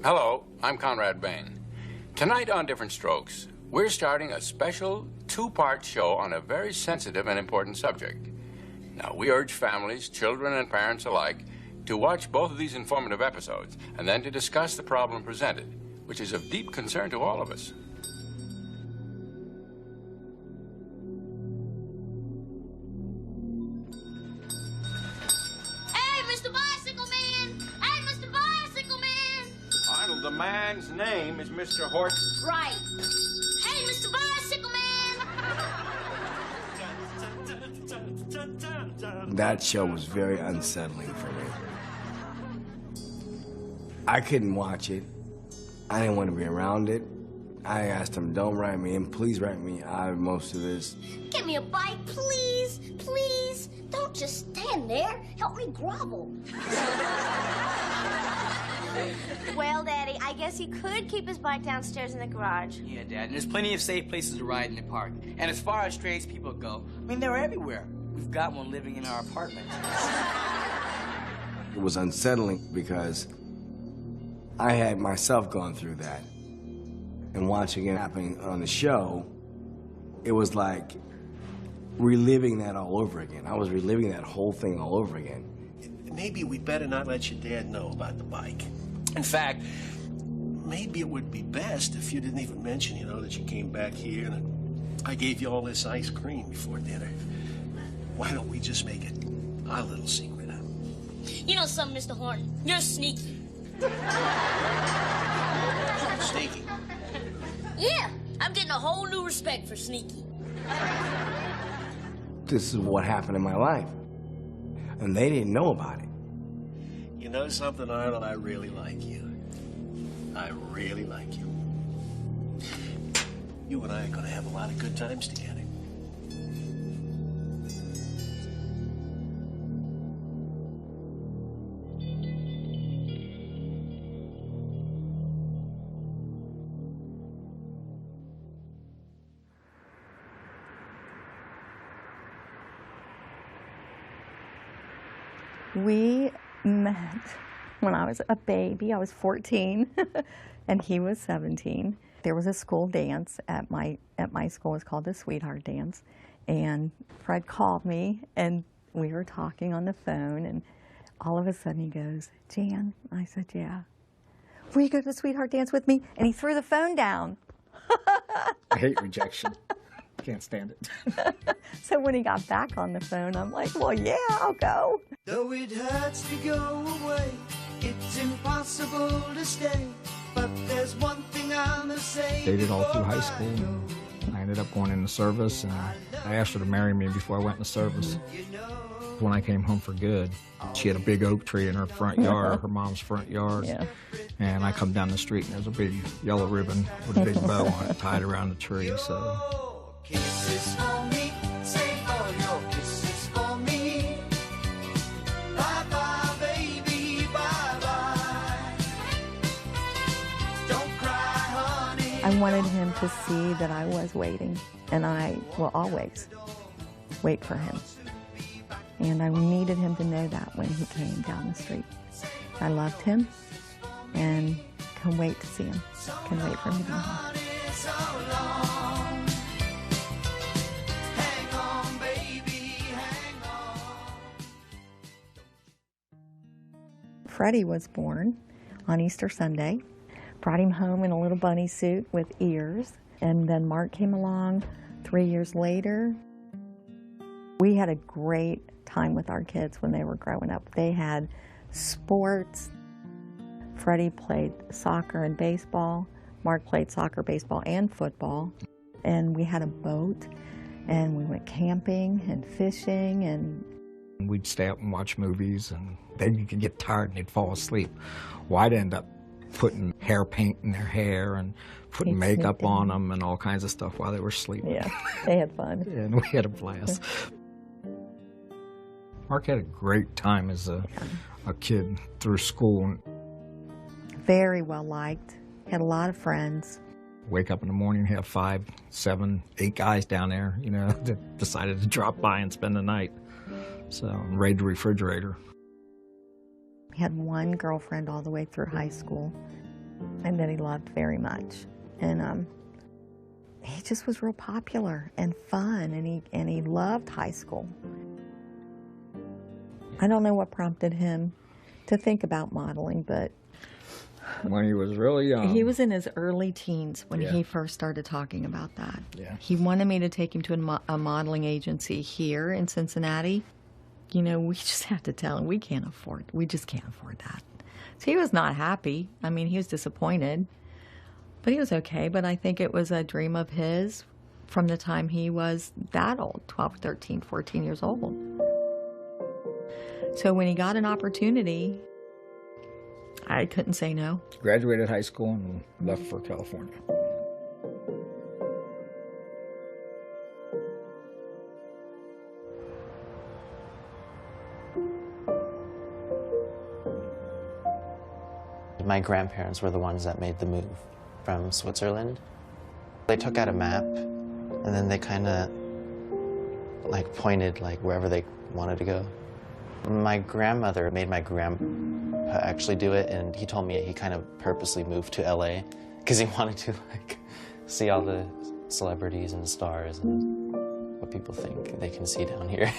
Hello, I'm Conrad Bain. Tonight on Different Strokes, we're starting a special two-part show on a very sensitive and important subject. Now, we urge families, children, and parents alike to watch both of these informative episodes and then to discuss the problem presented, which is of deep concern to all of us. The man's name is Mr. Horse. Right. Hey, Mr. Bicycle Man! That show was very unsettling for me. I couldn't watch it. I didn't want to be around it. I asked him, don't write me in. Please write me out of most of this. Give me a bite, please. Please. Don't just stand there. Help me grovel. Well, Daddy, I guess he could keep his bike downstairs in the garage. Yeah, Dad, and there's plenty of safe places to ride in the park. And as far as strange people go, I mean, they're everywhere. We've got one living in our apartment. It was unsettling because I had myself gone through that. And watching it happen on the show, it was like reliving that all over again. I was reliving that whole thing all over again. Maybe we better not let your dad know about the bike. In fact, maybe it would be best if you didn't even mention, you know, that you came back here and I gave you all this ice cream before dinner. Why don't we just make it our little secret? You know something, Mr. Horn? You're sneaky. Sneaky? Yeah, I'm getting a whole new respect for sneaky. This is what happened in my life. And they didn't know about it. You know something, Arnold? I really like you. I really like you. You and I are going to have a lot of good times together. We met when I was a baby. I was 14, and he was 17. There was a school dance at my school. It's called the Sweetheart Dance. And Fred called me, and we were talking on the phone, and all of a sudden he goes, Jan? I said, yeah. Will you go to the Sweetheart Dance with me? And he threw the phone down. I hate rejection. Can't stand it. So when he got back on the phone, I'm like, well, yeah, I'll go. Though it hurts to go away, it's impossible to stay. But there's one thing I must say. Dated all through high school. I ended up going into service, and I asked her to marry me before I went into service. When I came home for good, she had a big oak tree in her front yard, her mom's front yard. Yeah. And I come down the street, and there's a big yellow ribbon with a big bow on it tied around the tree. So. Kisses for me, say all your kisses for me. Bye-bye, baby, bye-bye. Don't cry, honey. I wanted him to see that I was waiting, and I will always wait for him. And I needed him to know that when he came down the street. I loved him, and can wait to see him. Can wait for him to be home. Freddie was born on Easter Sunday. Brought him home in a little bunny suit with ears. And then Mark came along 3 years later. We had a great time with our kids when they were growing up. They had sports. Freddie played soccer and baseball. Mark played soccer, baseball, and football. And we had a boat, and we went camping and fishing, and we'd stay up and watch movies, and then you could get tired and they'd fall asleep. Well, I'd end up putting hair paint in their hair and putting makeup on them and all kinds of stuff while they were sleeping. Yeah, they had fun. And we had a blast. Mark had a great time as a kid through school. Very well liked. Had a lot of friends. Wake up in the morning, have 5, 7, 8 guys down there, you know, that decided to drop by and spend the night. So, raid the refrigerator. He had one girlfriend all the way through high school. and that he loved very much. And he just was real popular and fun, and he loved high school. I don't know what prompted him to think about modeling, but when he was really young. He was in his early teens when Yeah. he first started talking about that. Yeah. He wanted me to take him to a modeling agency here in Cincinnati. You know, we just have to tell him we just can't afford that. So he was not happy. I mean, he was disappointed, but he was okay. But I think it was a dream of his from the time he was that old, 12, 13, 14 years old. So when he got an opportunity, I couldn't say no. Graduated high school and left for California. My grandparents were the ones that made the move from Switzerland. They took out a map, and then they kind of like pointed like wherever they wanted to go. My grandmother made my grandpa actually do it, and he told me he kind of purposely moved to LA because he wanted to like see all the celebrities and stars and what people think they can see down here.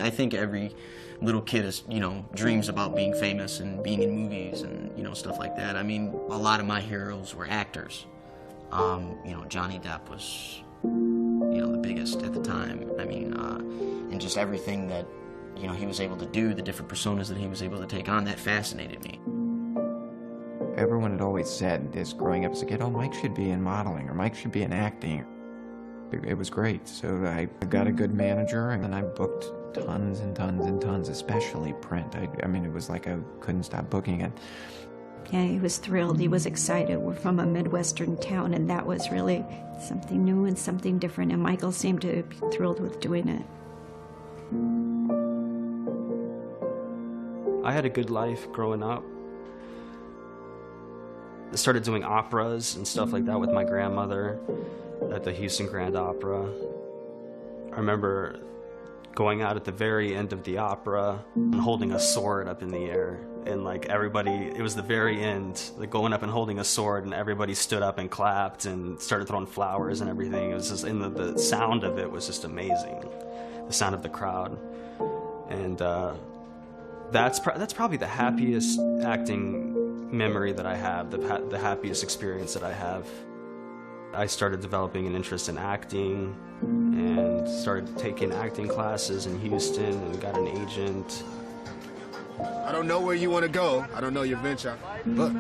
I think every little kid is, dreams about being famous and being in movies and, stuff like that. I mean, a lot of my heroes were actors. Johnny Depp was, the biggest at the time. I mean, and just everything that, he was able to do, the different personas that he was able to take on, that fascinated me. Everyone had always said this growing up as a kid, oh, Mike should be in modeling, or Mike should be in acting. It was great. So I got a good manager, and then I booked tons and tons and tons, especially print. I mean, it was like I couldn't stop booking it. Yeah, he was thrilled. He was excited. We're from a Midwestern town, and that was really something new and something different, and Michael seemed to be thrilled with doing it. I had a good life growing up. I started doing operas and stuff like that with my grandmother at the Houston Grand Opera. I remember going out at the very end of the opera and holding a sword up in the air, and like everybody, it was the very end, like going up and holding a sword, and everybody stood up and clapped and started throwing flowers and everything. It was just, and the sound of it was just amazing, the sound of the crowd. And that's probably the happiest acting memory that I have, the happiest experience that I have. I started developing an interest in acting and started taking acting classes in Houston and got an agent. I don't know where you want to go. I don't know your venture. Look,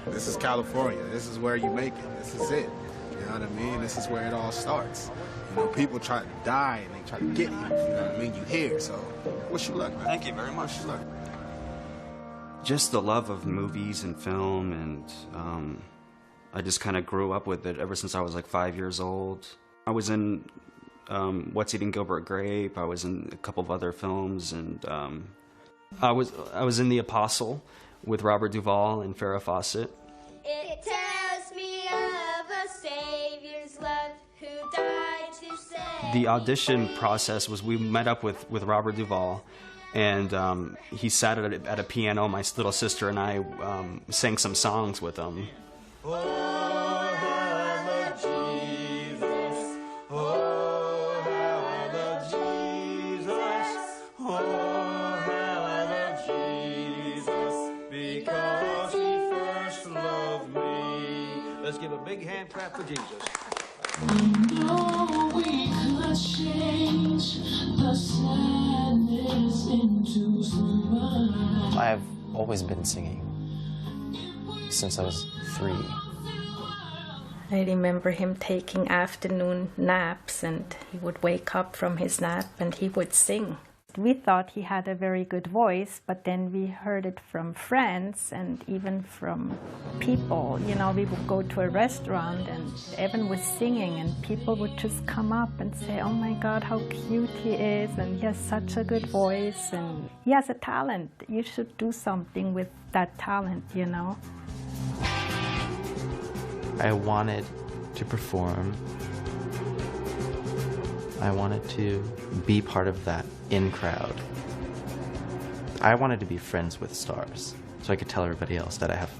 this is California. This is where you make it. This is it. You know what I mean? This is where it all starts. People try to die and they try to get you. You know what I mean? You here, so wish you luck, man. Thank you very much. Wish you luck. Just the love of movies and film, and I just kind of grew up with it ever since I was like 5 years old. I was in What's Eating Gilbert Grape. I was in a couple of other films, and I was in The Apostle with Robert Duvall and Farrah Fawcett. It tells me of a Savior's love who died to save. The audition process was we met up with Robert Duvall, and he sat at a piano. My little sister and I sang some songs with him. Oh, how I love Jesus. Oh, how I love Jesus. Oh, how I love Jesus. Because he first loved me. Let's give a big hand clap for Jesus. We know we could change the sadness into smile. I've always been singing since I was 3. I remember him taking afternoon naps, and he would wake up from his nap and he would sing. We thought he had a very good voice, but then we heard it from friends and even from people. We would go to a restaurant and Evan was singing, and people would just come up and say, oh my God, how cute he is, and he has such a good voice, and he has a talent. You should do something with that talent, I wanted to perform. I wanted to be part of that in crowd. I wanted to be friends with stars, so I could tell everybody else that I have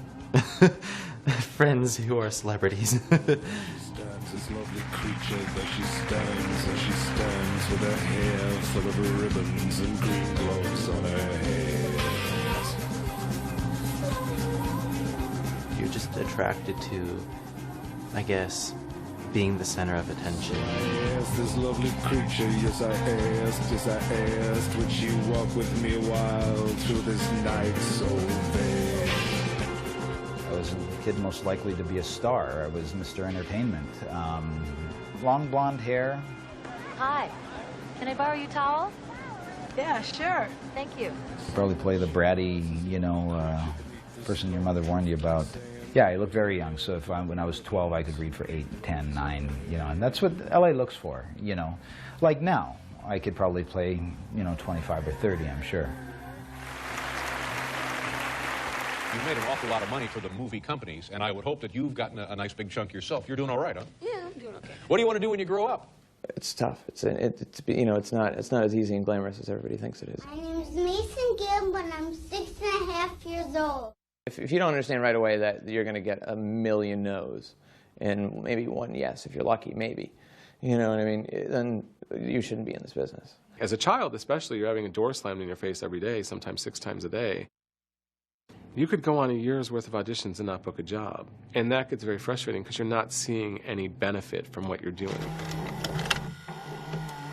friends who are celebrities. This lovely creature that she stands with her hair full of ribbons and green gloves on her head. You're just attracted to, I guess, being the center of attention. Yes, this lovely creature, yes I asked, would she walk with me a while through this night so vain? I was the kid most likely to be a star. I was Mr. Entertainment. Long blonde hair. Hi. Can I borrow your towel? Yeah, sure. Thank you. Probably play the bratty, person your mother warned you about. Yeah, I look very young, so when I was 12, I could read for 8, 10, 9, and that's what LA looks for, Like now, I could probably play, 25 or 30, I'm sure. You've made an awful lot of money for the movie companies, and I would hope that you've gotten a nice big chunk yourself. You're doing all right, huh? Yeah, I'm doing okay. What do you want to do when you grow up? It's tough. It's not as easy and glamorous as everybody thinks it is. My name is Mason Gibb, and I'm 6.5 years old. If you don't understand right away that you're going to get a million no's and maybe one yes, if you're lucky, maybe, you know what I mean, then you shouldn't be in this business. As a child especially, you're having a door slammed in your face every day, sometimes 6 times a day. You could go on a year's worth of auditions and not book a job. And that gets very frustrating because you're not seeing any benefit from what you're doing.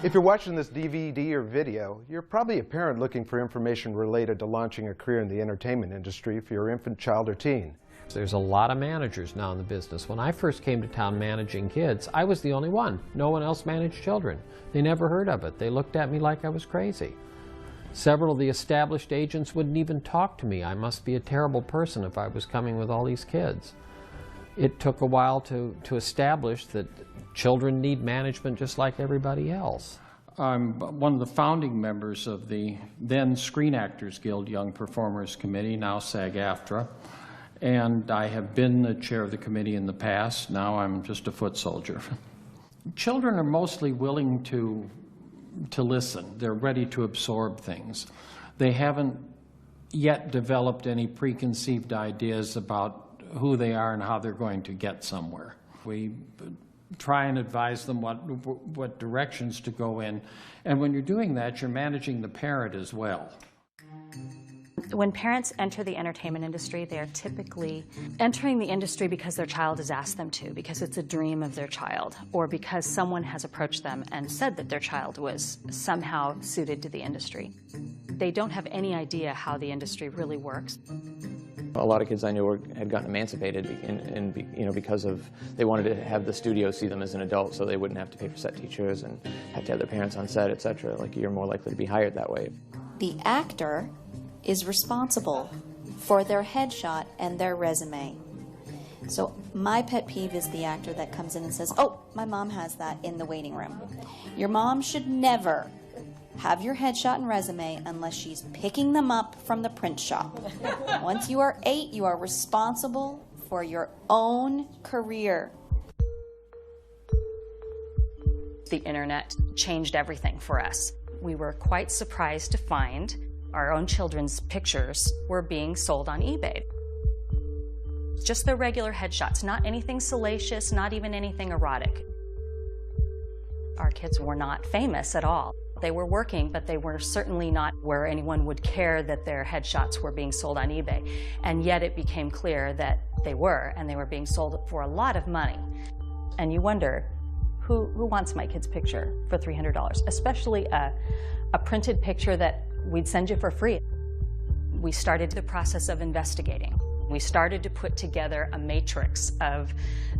If you're watching this DVD or video, you're probably a parent looking for information related to launching a career in the entertainment industry for your infant, child, or teen. There's a lot of managers now in the business. When I first came to town managing kids, I was the only one. No one else managed children. They never heard of it. They looked at me like I was crazy. Several of the established agents wouldn't even talk to me. I must be a terrible person if I was coming with all these kids. It took a while to establish that children need management just like everybody else. I'm one of the founding members of the then Screen Actors Guild Young Performers Committee, now SAG-AFTRA, and I have been the chair of the committee in the past. Now I'm just a foot soldier. Children are mostly willing to listen. They're ready to absorb things. They haven't yet developed any preconceived ideas about who they are and how they're going to get somewhere. We try and advise them what directions to go in, and when you're doing that, you're managing the parent as well. When parents enter the entertainment industry, they are typically entering the industry because their child has asked them to, because it's a dream of their child, or because someone has approached them and said that their child was somehow suited to the industry. They don't have any idea how the industry really works. A lot of kids I knew had gotten emancipated because of they wanted to have the studio see them as an adult, so they wouldn't have to pay for set teachers and have to have their parents on set, etc. Like, you're more likely to be hired that way. The actor is responsible for their headshot and their resume. So my pet peeve is the actor that comes in and says, "Oh, my mom has that in the waiting room." Your mom should never have your headshot and resume unless she's picking them up from the print shop. Once you are 8, you are responsible for your own career. The internet changed everything for us. We were quite surprised to find our own children's pictures were being sold on eBay. Just their regular headshots, not anything salacious, not even anything erotic. Our kids were not famous at all. They were working, but they were certainly not where anyone would care that their headshots were being sold on eBay. And yet it became clear that they were, and they were being sold for a lot of money. And you wonder, who wants my kid's picture for $300? Especially a printed picture that we'd send you for free. We started the process of investigating. We started to put together a matrix of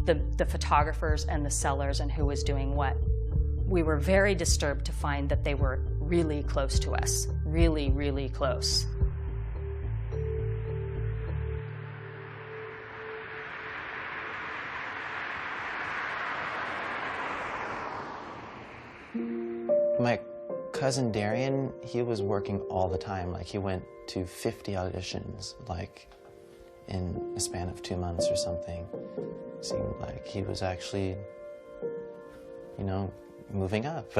the photographers and the sellers and who was doing what. We were very disturbed to find that they were really close to us, really, really close. My cousin Darian, he was working all the time. Like, he went to 50 auditions, like, in a span of 2 months or something. Seemed like he was actually, moving up.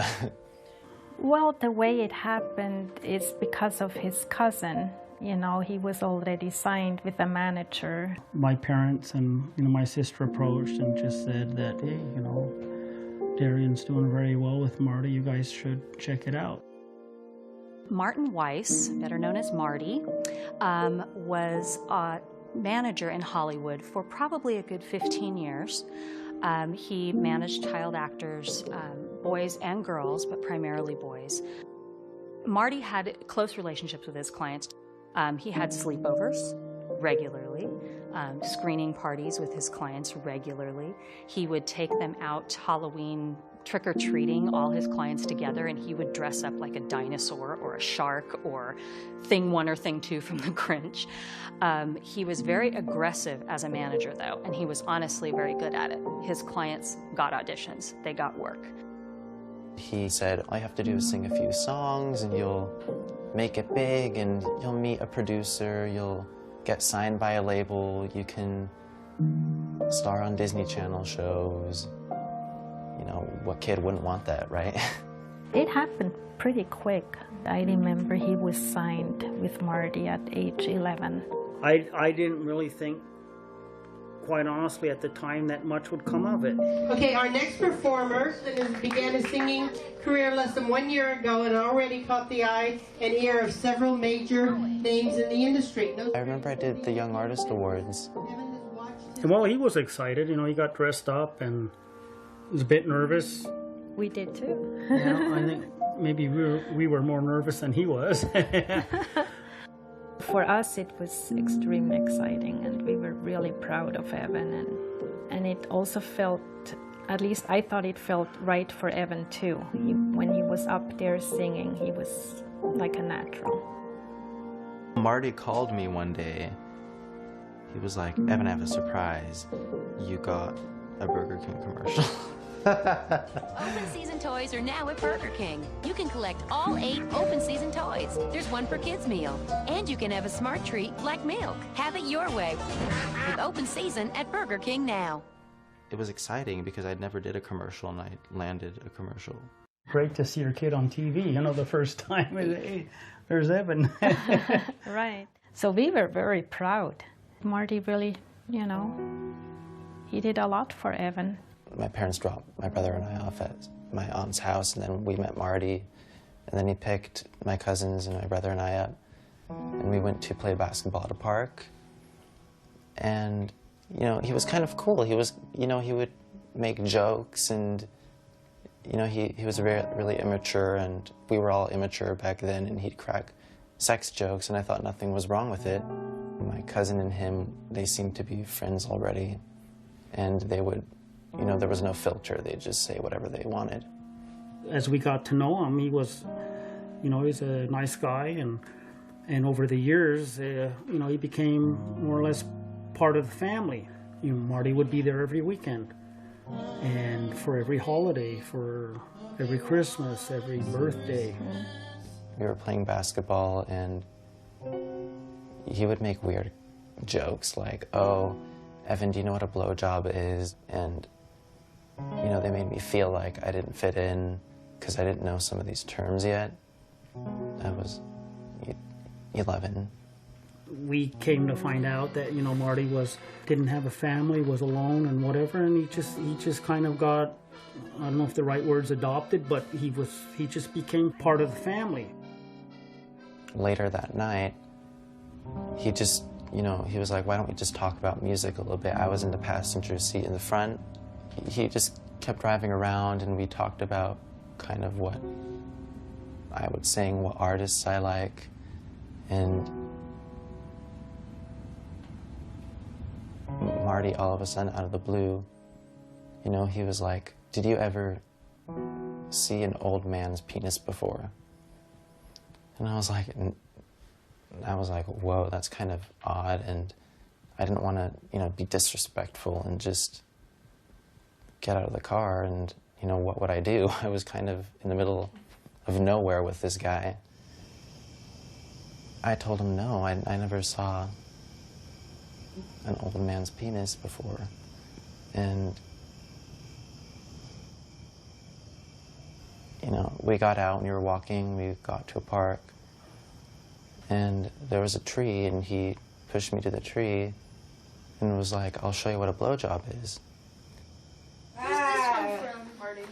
Well, the way it happened is because of his cousin. You know, he was already signed with a manager. My parents and, my sister approached and just said that, hey, Darian's doing very well with Marty. You guys should check it out. Martin Weiss, better known as Marty, was a manager in Hollywood for probably a good 15 years. He managed child actors, boys and girls, but primarily boys. Marty had close relationships with his clients. He had sleepovers regularly, screening parties with his clients regularly. He would take them out Halloween trick-or-treating, all his clients together, and he would dress up like a dinosaur or a shark or Thing 1 or Thing 2 from The Grinch. He was very aggressive as a manager, though, and he was honestly very good at it. His clients got auditions. They got work. He said, all you have to do is sing a few songs and you'll make it big and you'll meet a producer, you'll get signed by a label, you can star on Disney Channel shows. What kid wouldn't want that, right? It happened pretty quick. I remember he was signed with Marty at age 11. I didn't really think, quite honestly, at the time that much would come of it. Okay, our next performer began his singing career less than 1 year ago and already caught the eye and ear of several major names in the industry. I remember I did the Young Artist Awards. Well, he was excited. He got dressed up and was a bit nervous. We did too. I think maybe we were more nervous than he was. For us, it was extremely exciting, and we were really proud of Evan. And it also felt, at least I thought it felt right for Evan too. When he was up there singing, he was like a natural. Marty called me one day. He was like, Evan, I have a surprise. You got a Burger King commercial. Open season toys are now at Burger King. You can collect all 8 open season toys. There's one per kids meal. And you can have a smart treat like milk. Have it your way with open season at Burger King now. It was exciting because I never did a commercial and I landed a commercial. Great to see your kid on TV, the first time. Hey, there's Evan. Right. So we were very proud. Marty really, he did a lot for Evan. My parents dropped my brother and I off at my aunt's house, and then we met Marty, and then he picked my cousins and my brother and I up, and we went to play basketball at a park. And, he was kind of cool. He was, he would make jokes, and, he was really immature, and we were all immature back then, and he'd crack sex jokes, and I thought nothing was wrong with it. My cousin and him, they seemed to be friends already, and they would, there was no filter. They'd just say whatever they wanted. As we got to know him, he was, he's a nice guy, and over the years, he became more or less part of the family. Marty would be there every weekend, and for every holiday, for every Christmas, every birthday. We were playing basketball, and he would make weird jokes like, oh, Evan, do you know what a blowjob is? And, they made me feel like I didn't fit in because I didn't know some of these terms yet. I was 11. We came to find out that, Marty didn't have a family, was alone and whatever, and he just kind of got, I don't know if the right word's adopted, but he just became part of the family. Later that night, he just, he was like, why don't we just talk about music a little bit? I was in the passenger seat in the front. He just kept driving around, and we talked about kind of what I would sing, what artists I like, and Marty, all of a sudden, out of the blue, he was like, did you ever see an old man's penis before? And I was like, whoa, that's kind of odd, and I didn't want to, be disrespectful and just get out of the car, and, what would I do? I was kind of in the middle of nowhere with this guy. I told him no, I never saw an old man's penis before, and, You know, we got out and we were walking, we got to a park, and there was a tree, and he pushed me to the tree and was like, I'll show you what a blowjob is. Where's this one from, Marty?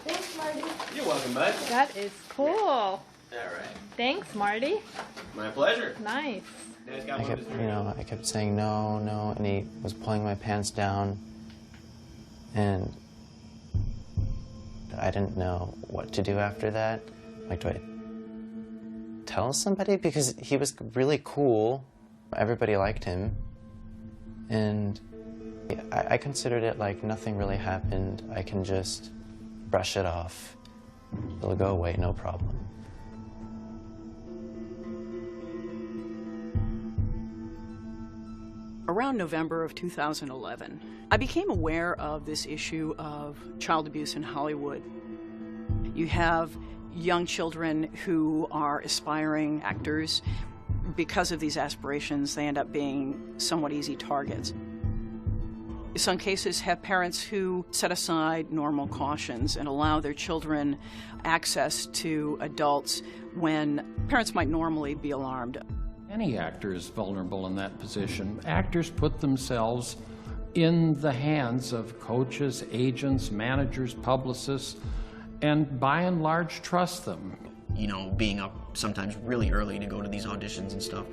Thanks, Marty. You're welcome, bud. That is cool. All right. Thanks, Marty. My pleasure. Nice. I kept saying no, no, and he was pulling my pants down, and I didn't know what to do after that. Like, do I tell somebody? Because he was really cool. Everybody liked him. And I considered it like nothing really happened. I can just brush it off. It'll go away, no problem. Around November of 2011, I became aware of this issue of child abuse in Hollywood. You have young children who are aspiring actors. Because of these aspirations, they end up being somewhat easy targets. Some cases have parents who set aside normal cautions and allow their children access to adults when parents might normally be alarmed. Any actor is vulnerable in that position. Actors put themselves in the hands of coaches, agents, managers, publicists, and by and large trust them. You know, being up sometimes really early to go to these auditions and stuff.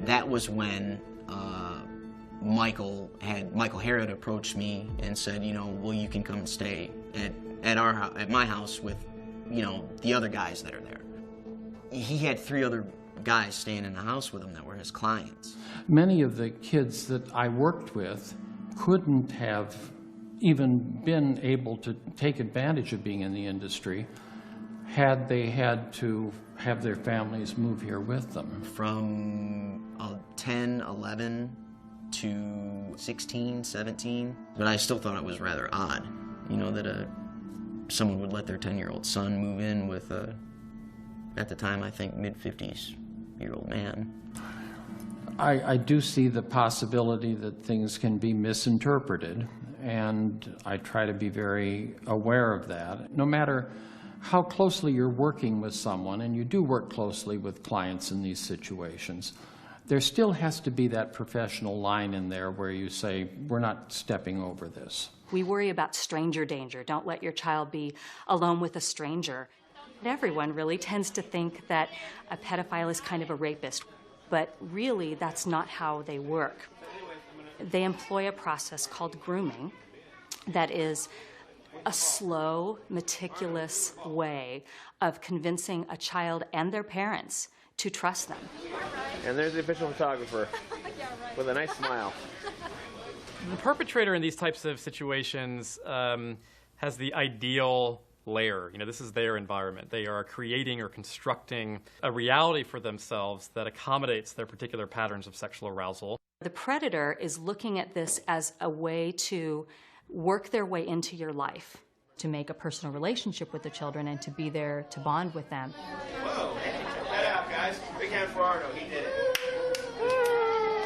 That was when Michael Harrod approached me and said, you know, well, you can come and stay at my house with, you know, the other guys that are there. He had 3 other guys staying in the house with him that were his clients. Many of the kids that I worked with couldn't have even been able to take advantage of being in the industry had they had to have their families move here with them. From 10, 11 to 16, 17. But I still thought it was rather odd, you know, that someone would let their 10-year-old son move in with a, at the time, I think, mid-50s-year-old man. I do see the possibility that things can be misinterpreted, and I try to be very aware of that. No matter how closely you're working with someone, and you do work closely with clients in these situations, there still has to be that professional line in there where you say, we're not stepping over this. We worry about stranger danger. Don't let your child be alone with a stranger. Everyone really tends to think that a pedophile is kind of a rapist, but really that's not how they work. They employ a process called grooming that is a slow, meticulous way of convincing a child and their parents to trust them. And there's the official photographer with a nice smile. The perpetrator in these types of situations has the ideal layer. You know, this is their environment. They are creating or constructing a reality for themselves that accommodates their particular patterns of sexual arousal. The predator is looking at this as a way to work their way into your life, to make a personal relationship with the children and to be there to bond with them. Whoa, check that out, guys. Big hand for Arno. He did it.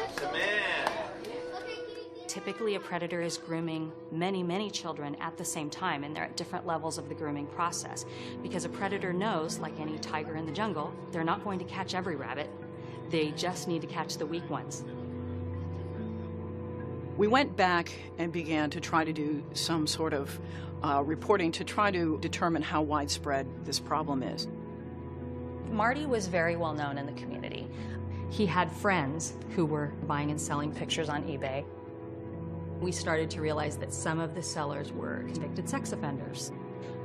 It's a man. Typically, a predator is grooming many, many children at the same time, and they're at different levels of the grooming process. Because a predator knows, like any tiger in the jungle, they're not going to catch every rabbit. They just need to catch the weak ones. We went back and began to try to do some sort of reporting to try to determine how widespread this problem is. Marty was very well known in the community. He had friends who were buying and selling pictures on eBay. We started to realize that some of the sellers were convicted sex offenders.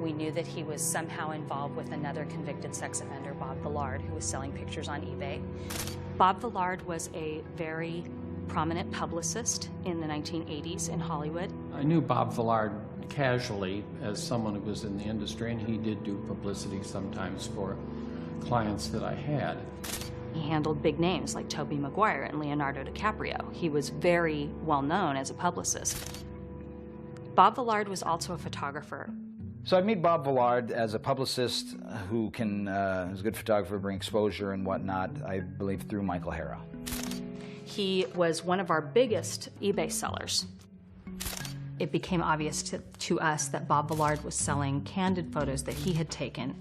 We knew that he was somehow involved with another convicted sex offender, Bob Villard, who was selling pictures on eBay. Bob Villard was a very prominent publicist in the 1980s in Hollywood. I knew Bob Villard casually as someone who was in the industry, and he did do publicity sometimes for clients that I had. He handled big names like Tobey Maguire and Leonardo DiCaprio. He was very well known as a publicist. Bob Villard was also a photographer. So I meet Bob Villard as a publicist who can, who's a good photographer, bring exposure and whatnot, I believe through Michael Harrod. He was one of our biggest eBay sellers. It became obvious to us that Bob Villard was selling candid photos that he had taken.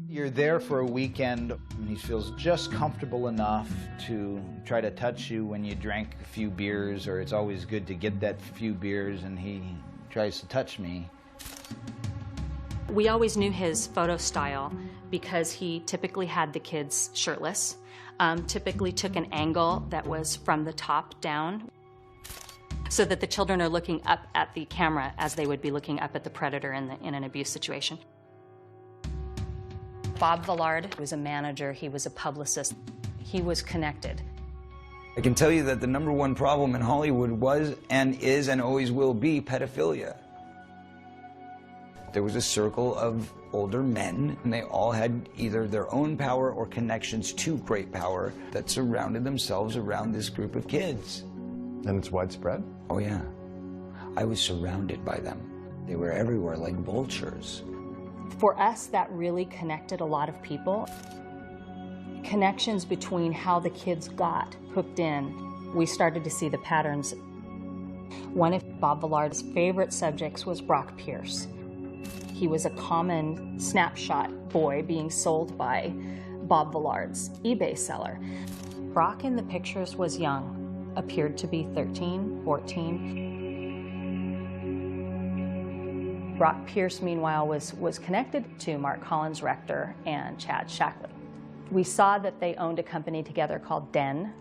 You're there for a weekend, and he feels just comfortable enough to try to touch you when you drank a few beers, or it's always good to get that few beers, and he tries to touch me. We always knew his photo style because he typically had the kids shirtless, typically took an angle that was from the top down, so that the children are looking up at the camera as they would be looking up at the predator in an abuse situation. Bob Villard was a manager, he was a publicist, he was connected. I can tell you that the #1 problem in Hollywood was and is and always will be pedophilia. There was a circle of older men, and they all had either their own power or connections to great power that surrounded themselves around this group of kids. And it's widespread? Oh yeah. I was surrounded by them. They were everywhere like vultures. For us, that really connected a lot of people. Connections between how the kids got hooked in. We started to see the patterns. One of Bob Villard's favorite subjects was Brock Pierce. He was a common snapshot boy being sold by Bob Villard's eBay seller. Brock in the pictures was young, appeared to be 13, 14. Brock Pierce, meanwhile, was connected to Mark Collins Rector and Chad Shackley. We saw that they owned a company together called Den,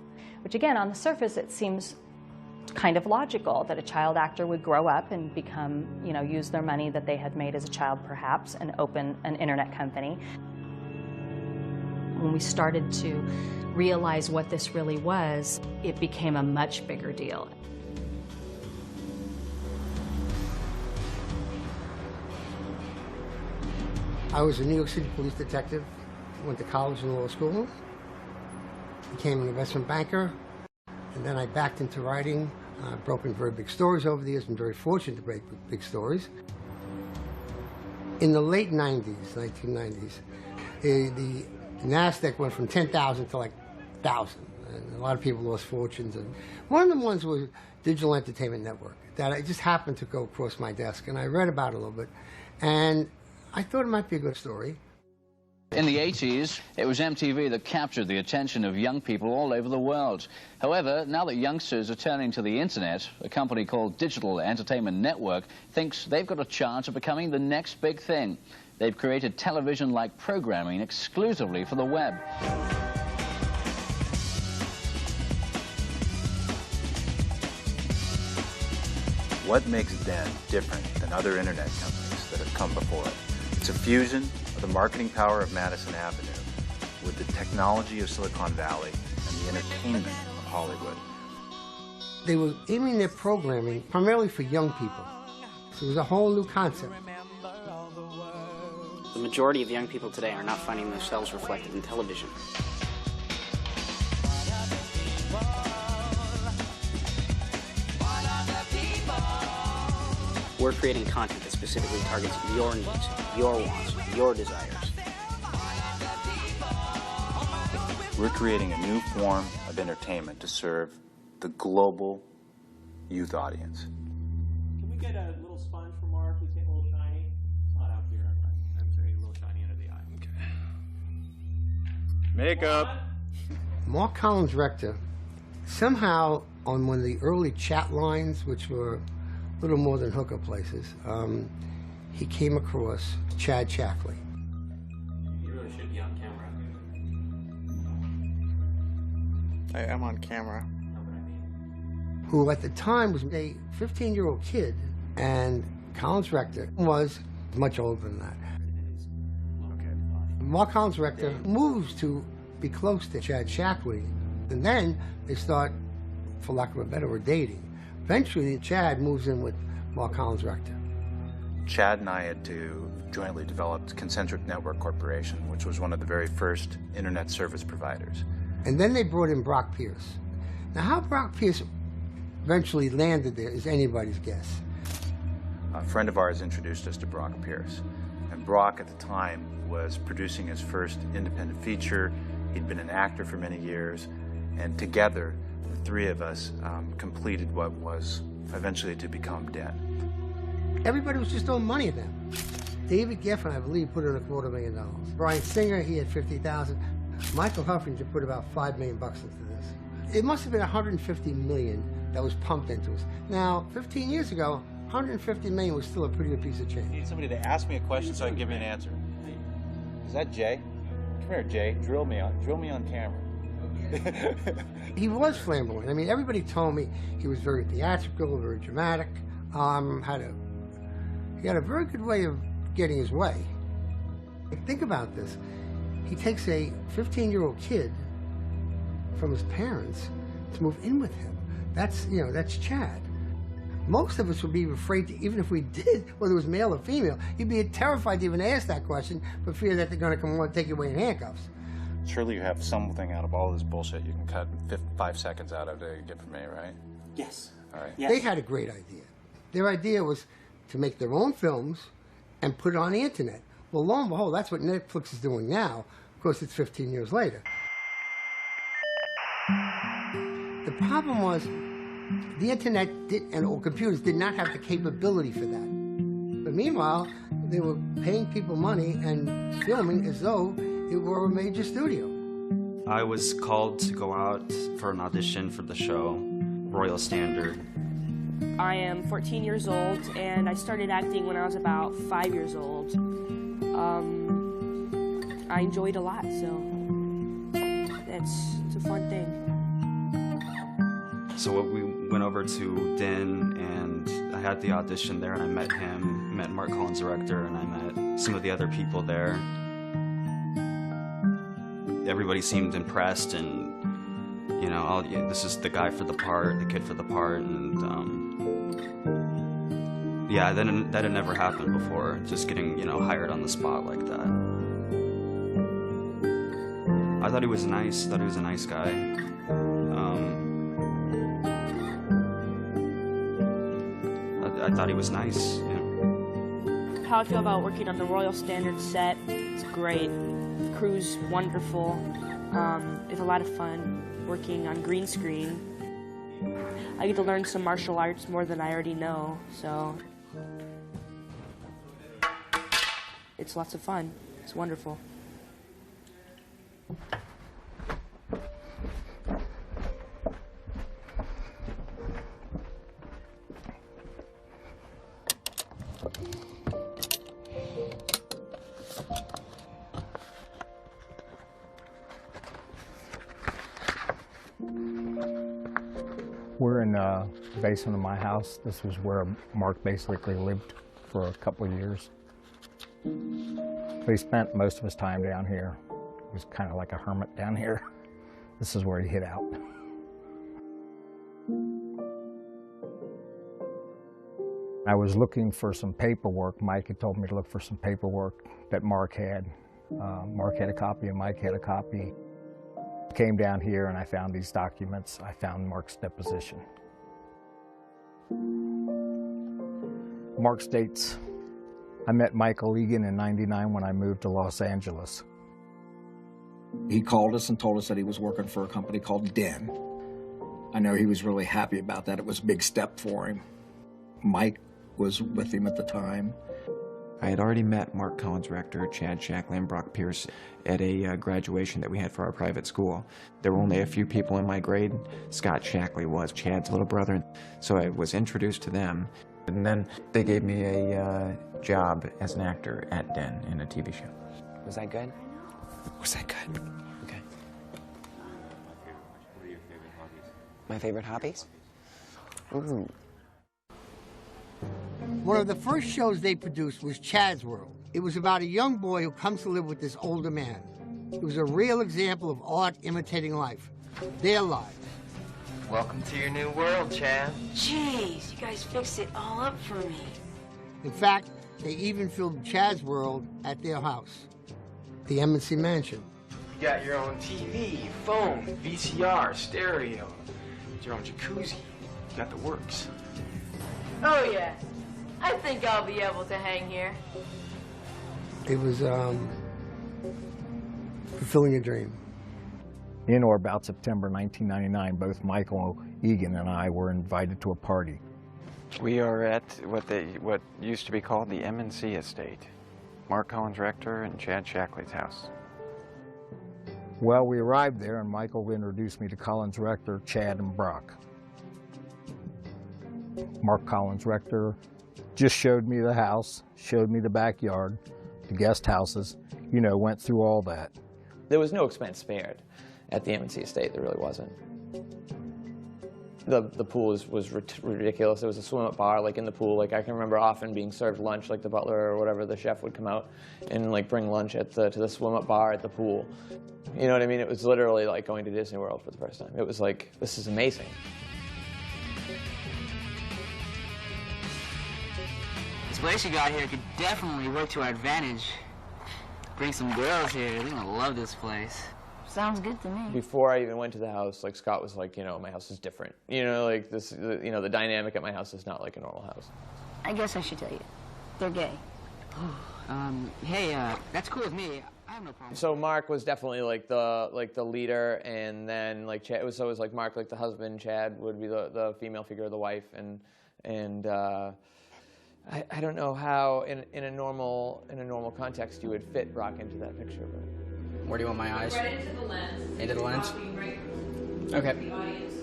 which again, on the surface, it seems kind of logical that a child actor would grow up and become, use their money that they had made as a child perhaps and open an internet company. When we started to realize what this really was, it became a much bigger deal. I was a New York City police detective, went to college and law school, became an investment banker, and then I backed into writing. I've broken very big stories over the years, been very fortunate to break big stories. In the late 90s, 1990s, the NASDAQ went from 10,000 to like 1,000, and a lot of people lost fortunes. And one of the ones was Digital Entertainment Network, that I just happened to go across my desk, and I read about it a little bit, and I thought it might be a good story. In the 80s, it was MTV that captured the attention of young people all over the world. However, now that youngsters are turning to the internet, a company called Digital Entertainment Network thinks they've got a chance of becoming the next big thing. They've created television-like programming exclusively for the web. What makes Den different than other internet companies that have come before it? It's a fusion of the marketing power of Madison Avenue with the technology of Silicon Valley and the entertainment of Hollywood. They were aiming their programming primarily for young people. So it was a whole new concept. The majority of young people today are not finding themselves reflected in television. We're creating content that specifically targets your needs, your wants, your desires. We're creating a new form of entertainment to serve the global youth audience. Can we get a little sponge for Mark? He's getting a little shiny. It's not out here. I'm sorry, a little shiny under the eye. Okay. Makeup. Mark Collins Rector, somehow on one of the early chat lines, which were little more than hookup places, he came across Chad Shackley. You really should be on camera. I am on camera. Who at the time was a 15-year-old kid, and Collins Rector was much older than that. Okay. Mark Collins Rector moves to be close to Chad Shackley, and then they start, for lack of a better word, dating. Eventually, Chad moves in with Mark Collins Rector. Chad and I had to jointly develop Concentric Network Corporation, which was one of the very first internet service providers. And then they brought in Brock Pierce. Now, how Brock Pierce eventually landed there is anybody's guess. A friend of ours introduced us to Brock Pierce. And Brock, at the time, was producing his first independent feature. He'd been an actor for many years. And together, the three of us completed what was eventually to become Den. Everybody was just owing money to them. David Geffen, I believe, put in $250,000. Brian Singer, he had $50,000. Michael Huffinger put about $5 million into this. It must have been $150 million that was pumped into us. Now, 15 years ago, $150 million was still a pretty good piece of change. I need somebody to ask me a question so I can give you an answer. Is that Jay? Come here, Jay. Drill me on camera. He was flamboyant. I mean, everybody told me he was very theatrical, very dramatic. He had a very good way of getting his way. Think about this. He takes a 15-year-old kid from his parents to move in with him. That's Chad. Most of us would be afraid to, even if we did, whether it was male or female, you'd be terrified to even ask that question for fear that they're going to come and take you away in handcuffs. Surely you have something out of all this bullshit you can cut 5 seconds out of to get from me, right? Yes. All right. Yes. They had a great idea. Their idea was to make their own films and put it on the internet. Well, lo and behold, that's what Netflix is doing now. Of course, it's 15 years later. The problem was the internet or computers did not have the capability for that. But meanwhile, they were paying people money and filming as though it were a major studio. I was called to go out for an audition for the show, Royal Standard. I am 14 years old, and I started acting when I was about 5 years old. I enjoyed a lot, so it's a fun thing. So we went over to Den, and I had the audition there, and I met him, met Mark Collins, director, and I met some of the other people there. Everybody seemed impressed, and this is the guy for the part, the kid for the part, and yeah, that had never happened before, just getting hired on the spot like that. I thought he was nice. Thought he was a nice guy. I thought he was nice. How I feel about working on the Royal Standard set, it's great. The crew's wonderful. It's a lot of fun working on green screen. I get to learn some martial arts more than I already know, so it's lots of fun. It's wonderful. We're in the basement of my house. This was where Mark basically lived for a couple of years. But he spent most of his time down here. He was kind of like a hermit down here. This is where he hid out. I was looking for some paperwork. Mike had told me to look for some paperwork that Mark had. Mark had a copy and Mike had a copy. Came down here and I found these documents. I found Mark's deposition. Mark states, I met Michael Egan in '99 when I moved to Los Angeles. He called us and told us that he was working for a company called Den. I know he was really happy about that. It was a big step for him. Mike was with him at the time. I had already met Mark Collins' rector, Chad Shackley, and Brock Pierce at a graduation that we had for our private school. There were only a few people in my grade. Scott Shackley was Chad's little brother, so I was introduced to them. And then they gave me a job as an actor at Den in a TV show. Was that good? Was that good? Okay. My favorite hobbies? Ooh. One of the first shows they produced was Chad's World. It was about a young boy who comes to live with this older man. It was a real example of art imitating life, their lives. Welcome to your new world, Chad. Jeez, you guys fixed it all up for me. In fact, they even filmed Chad's World at their house, the Embassy Mansion. You got your own TV, phone, VCR, stereo, your own jacuzzi. You got the works. Oh, yeah. I think I'll be able to hang here. It was fulfilling a dream. In or about September 1999, both Michael Egan and I were invited to a party. We are at what used to be called the M&C estate. Mark Collins Rector and Chad Shackley's house. Well, we arrived there and Michael introduced me to Collins Rector, Chad, and Brock. Mark Collins Rector just showed me the house, showed me the backyard, the guest houses, you know, went through all that. There was no expense spared at the M&C estate, there really wasn't. The pool was ridiculous. There was a swim-up bar, like, in the pool. Like, I can remember often being served lunch, like the butler or whatever, the chef would come out and, like, bring lunch to the swim-up bar at the pool. You know what I mean? It was literally like going to Disney World for the first time. It was like, this is amazing. This place you got here could definitely work to our advantage. Bring some girls here. They're gonna love this place. Sounds good to me. Before I even went to the house, like, Scott was like, you know, my house is different. You know, like, this, you know, the dynamic at my house is not like a normal house. I guess I should tell you. They're gay. Hey, that's cool with me. I have no problem. So Mark was definitely like the leader, and then like Chad, it was like Mark, like the husband, Chad would be the female figure, the wife, and I don't know how in a normal context you would fit Brock into that picture. But. Where do you want my eyes? Right into the lens. Into the lens? Right. Okay. The audience.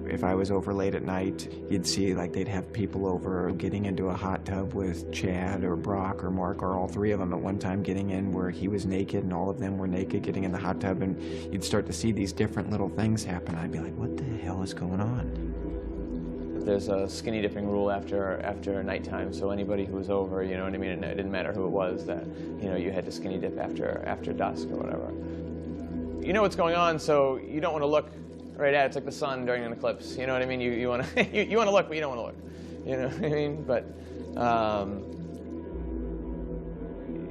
If I was over late at night, you'd see like they'd have people over getting into a hot tub with Chad or Brock or Mark or all three of them at one time getting in where he was naked and all of them were naked getting in the hot tub, and you'd start to see these different little things happen. I'd be like, what the hell is going on? There's a skinny dipping rule after nighttime, so anybody who was over, you know what I mean, it didn't matter who it was, that, you know, you had to skinny dip after dusk or whatever. You know what's going on, so you don't want to look right at it. It's like the sun during an eclipse, you know what I mean? You want to you want to look, but you don't want to look, you know what I mean? But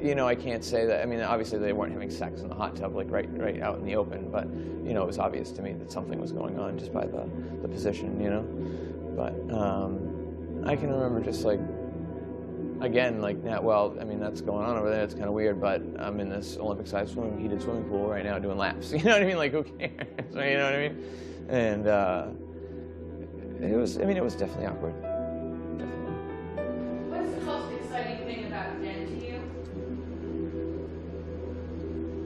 you know, I can't say that. I mean, obviously they weren't having sex in the hot tub, like right out in the open, but you know, it was obvious to me that something was going on just by the position, you know. But I can remember just like, again, like, now, well, I mean, that's going on over there. It's kind of weird, but I'm in this Olympic-sized heated swimming pool right now doing laps. You know what I mean? Like, who cares? You know what I mean? And it was definitely awkward. Definitely. What's the most exciting thing about Den to you?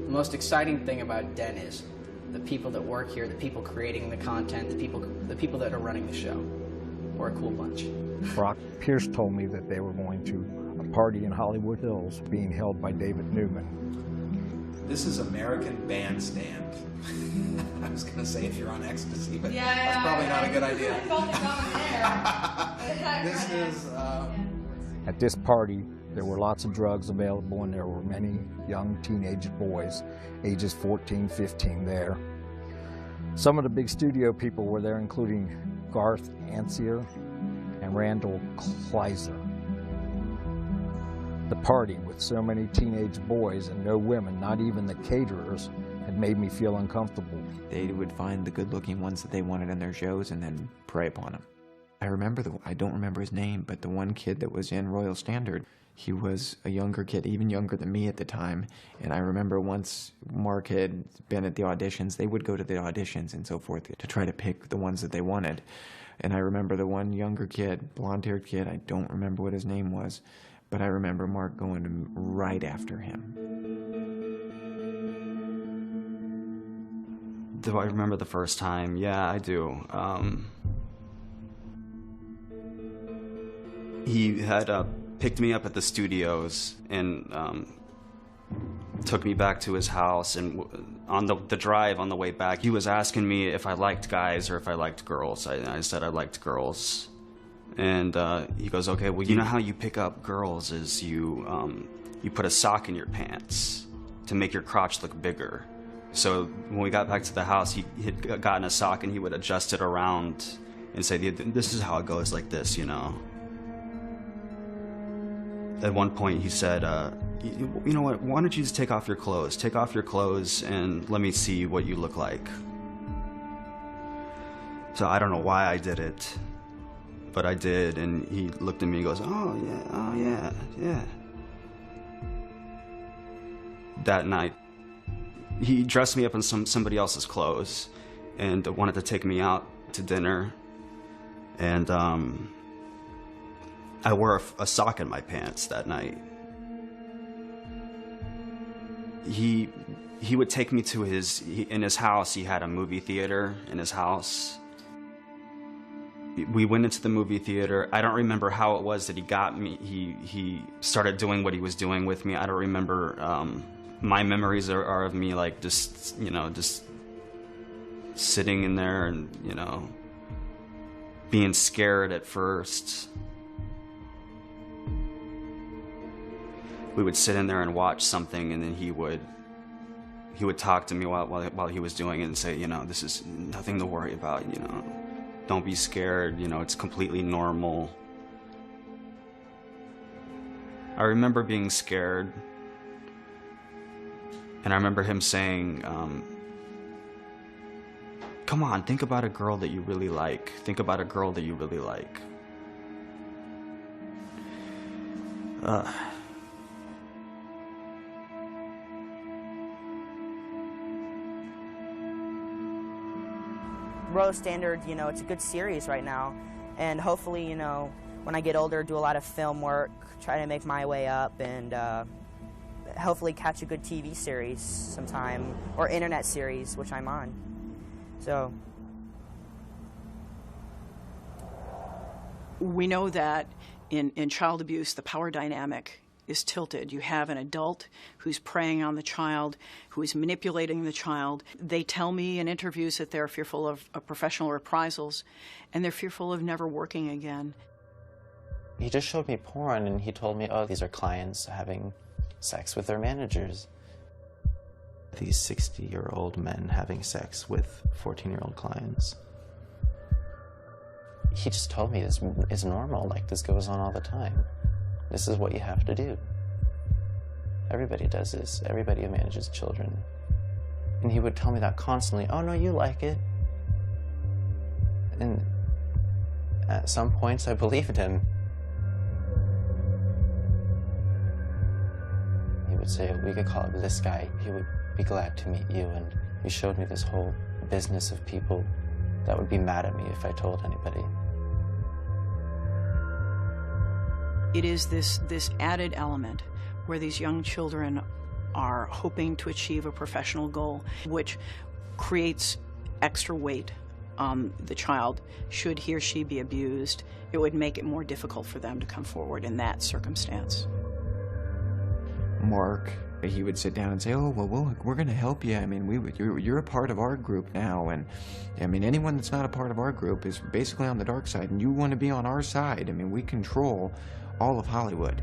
The most exciting thing about Den is the people that work here, the people creating the content, the people that are running the show. We're a cool bunch. Brock Pierce told me that they were going to a party in Hollywood Hills being held by David Newman. This is American Bandstand. I was going to say if you're on ecstasy, but that's probably not a good idea. This is... At this party, there were lots of drugs available, and there were many young teenage boys, ages 14, 15 there. Some of the big studio people were there, including Garth Ancier and Randall Kleiser. The party, with so many teenage boys and no women, not even the caterers, had made me feel uncomfortable. They would find the good-looking ones that they wanted in their shows and then prey upon them. I don't remember his name, but the one kid that was in Royal Standard, he was a younger kid, even younger than me at the time, and I remember once Mark had been at the auditions, they would go to the auditions and so forth to try to pick the ones that they wanted. And I remember the one younger kid, blonde-haired kid, I don't remember what his name was, but I remember Mark going right after him. Do I remember the first time? Yeah, I do. He had picked me up at the studios and took me back to his house, and on the drive on the way back, he was asking me if I liked guys or if I liked girls. I said I liked girls. And he goes, okay, well, you know how you pick up girls is you put a sock in your pants to make your crotch look bigger. So when we got back to the house, he had gotten a sock and he would adjust it around and say, this is how it goes, like this, you know. At one point he said, you know what, why don't you just take off your clothes? Take off your clothes and let me see what you look like. So I don't know why I did it, but I did, and he looked at me and goes, oh yeah. That night, he dressed me up in somebody else's clothes, and wanted to take me out to dinner. And I wore a sock in my pants that night. He would take me to in his house. He had a movie theater in his house. We went into the movie theater. I don't remember how it was that he got me. He started doing what he was doing with me. I don't remember. My memories are of me like just sitting in there and being scared at first. We would sit in there and watch something, and then he would talk to me while he was doing it and say, this is nothing to worry about, don't be scared, it's completely normal. I remember being scared, and I remember him saying, come on, think about a girl that you really like. Think about a girl that you really like. Royal Standard, it's a good series right now, and hopefully, when I get older, do a lot of film work, try to make my way up, and hopefully catch a good TV series sometime, or internet series, which I'm on. So. We know that in child abuse, the power dynamic is tilted. You have an adult who's preying on the child, who is manipulating the child. They tell me in interviews that they're fearful of professional reprisals, and they're fearful of never working again. He just showed me porn, and he told me, oh, these are clients having sex with their managers. These 60-year-old men having sex with 14-year-old clients. He just told me this is normal, like this goes on all the time. This is what you have to do. Everybody does this. Everybody who manages children. And he would tell me that constantly. Oh, no, you like it. And at some points, I believed him. He would say, we could call it this guy. He would be glad to meet you. And he showed me this whole business of people that would be mad at me if I told anybody. It is this added element where these young children are hoping to achieve a professional goal, which creates extra weight on the child. Should he or she be abused, it would make it more difficult for them to come forward in that circumstance. Mark, he would sit down and say, oh, well, we're going to help you. I mean, you're a part of our group now, and I mean, anyone that's not a part of our group is basically on the dark side, and you want to be on our side. I mean, we control all of Hollywood.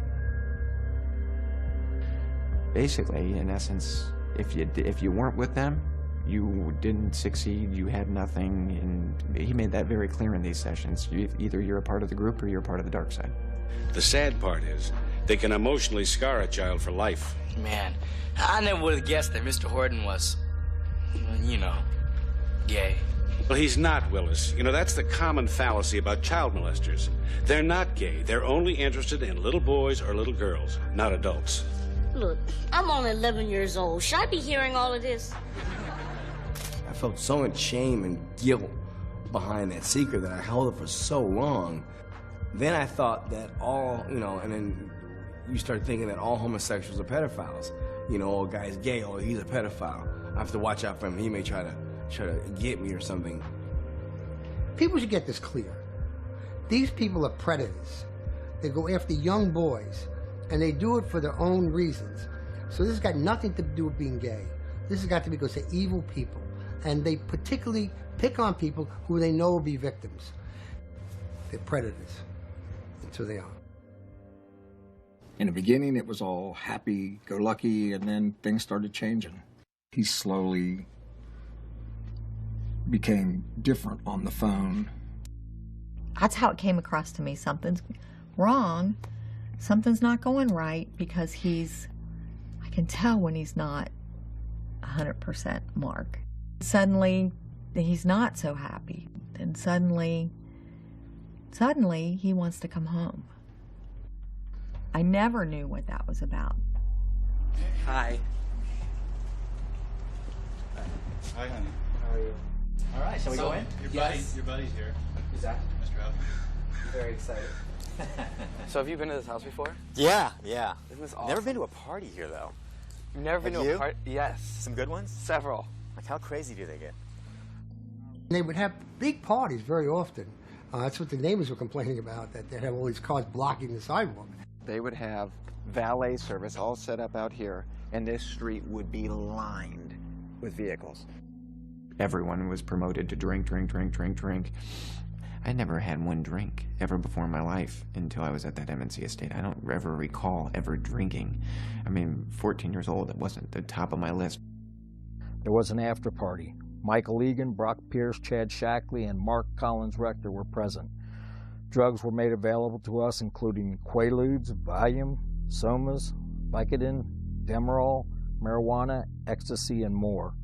Basically, in essence, if you weren't with them, you didn't succeed, you had nothing, and he made that very clear in these sessions. Either you're a part of the group or you're a part of the dark side. The sad part is, they can emotionally scar a child for life. Man, I never would have guessed that Mr. Horton was, gay. Well, he's not, Willis. That's the common fallacy about child molesters. They're not gay. They're only interested in little boys or little girls, not adults. Look, I'm only 11 years old. Should I be hearing all of this? I felt so much shame and guilt behind that secret that I held it for so long. Then I thought that and then you start thinking that all homosexuals are pedophiles. Oh, guy's gay, oh, he's a pedophile. I have to watch out for him. He may try to get me or something. People should get this clear. These people are predators. They go after young boys, and they do it for their own reasons. So this has got nothing to do with being gay. This has got to be because they're evil people, and they particularly pick on people who they know will be victims. They're predators. That's who they are. In the beginning, it was all happy-go-lucky, and then things started changing. He slowly became different on the phone. That's how it came across to me. Something's wrong. Something's not going right, because I can tell when he's not 100% Mark. Suddenly, he's not so happy. And suddenly he wants to come home. I never knew what that was about. Hi. Hi, honey. How are you? All right. Can we go in? Your buddy's here. Who's that? Mr. Huff. Very excited. So have you been to this house before? Yeah. Isn't this awesome? Never been to a party here, though. You've never been Have to you? a party? Yes. Some good ones? Several. Like, how crazy do they get? They would have big parties very often. That's what the neighbors were complaining about, that they'd have all these cars blocking the sidewalk. They would have valet service all set up out here, and this street would be lined with vehicles. Everyone was promoted to drink. I never had one drink ever before in my life until I was at that MNC estate. I don't ever recall ever drinking. I mean, 14 years old, it wasn't the top of my list. There was an after party. Michael Egan, Brock Pierce, Chad Shackley, and Mark Collins Rector were present. Drugs were made available to us, including Quaaludes, Valium, Somas, Vicodin, Demerol, marijuana, ecstasy, and more.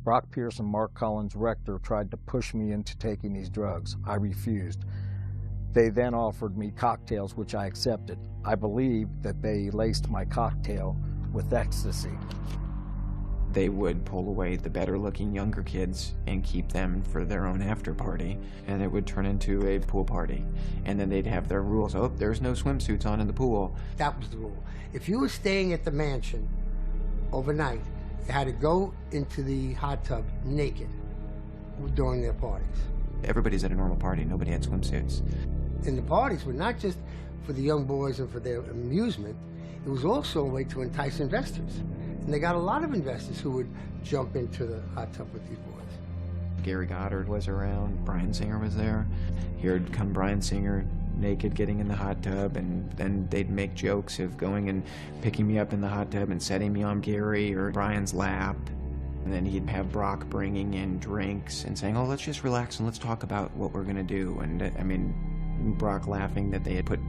Brock Pierce and Mark Collins Rector tried to push me into taking these drugs. I refused. They then offered me cocktails, which I accepted. I believe that they laced my cocktail with ecstasy. They would pull away the better-looking younger kids and keep them for their own after party, and it would turn into a pool party. And then they'd have their rules. Oh, there's no swimsuits on in the pool. That was the rule. If you were staying at the mansion overnight, you had to go into the hot tub naked during their parties. Everybody's at a normal party. Nobody had swimsuits. And the parties were not just for the young boys and for their amusement. It was also a way to entice investors. And they got a lot of investors who would jump into the hot tub with these boys. Gary Goddard was around. Bryan Singer was there. Here would come Bryan Singer naked getting in the hot tub, and then they'd make jokes of going and picking me up in the hot tub and setting me on Gary or Brian's lap. And then he'd have Brock bringing in drinks and saying, oh, let's just relax and let's talk about what we're going to do. And I mean, Brock laughing that they had put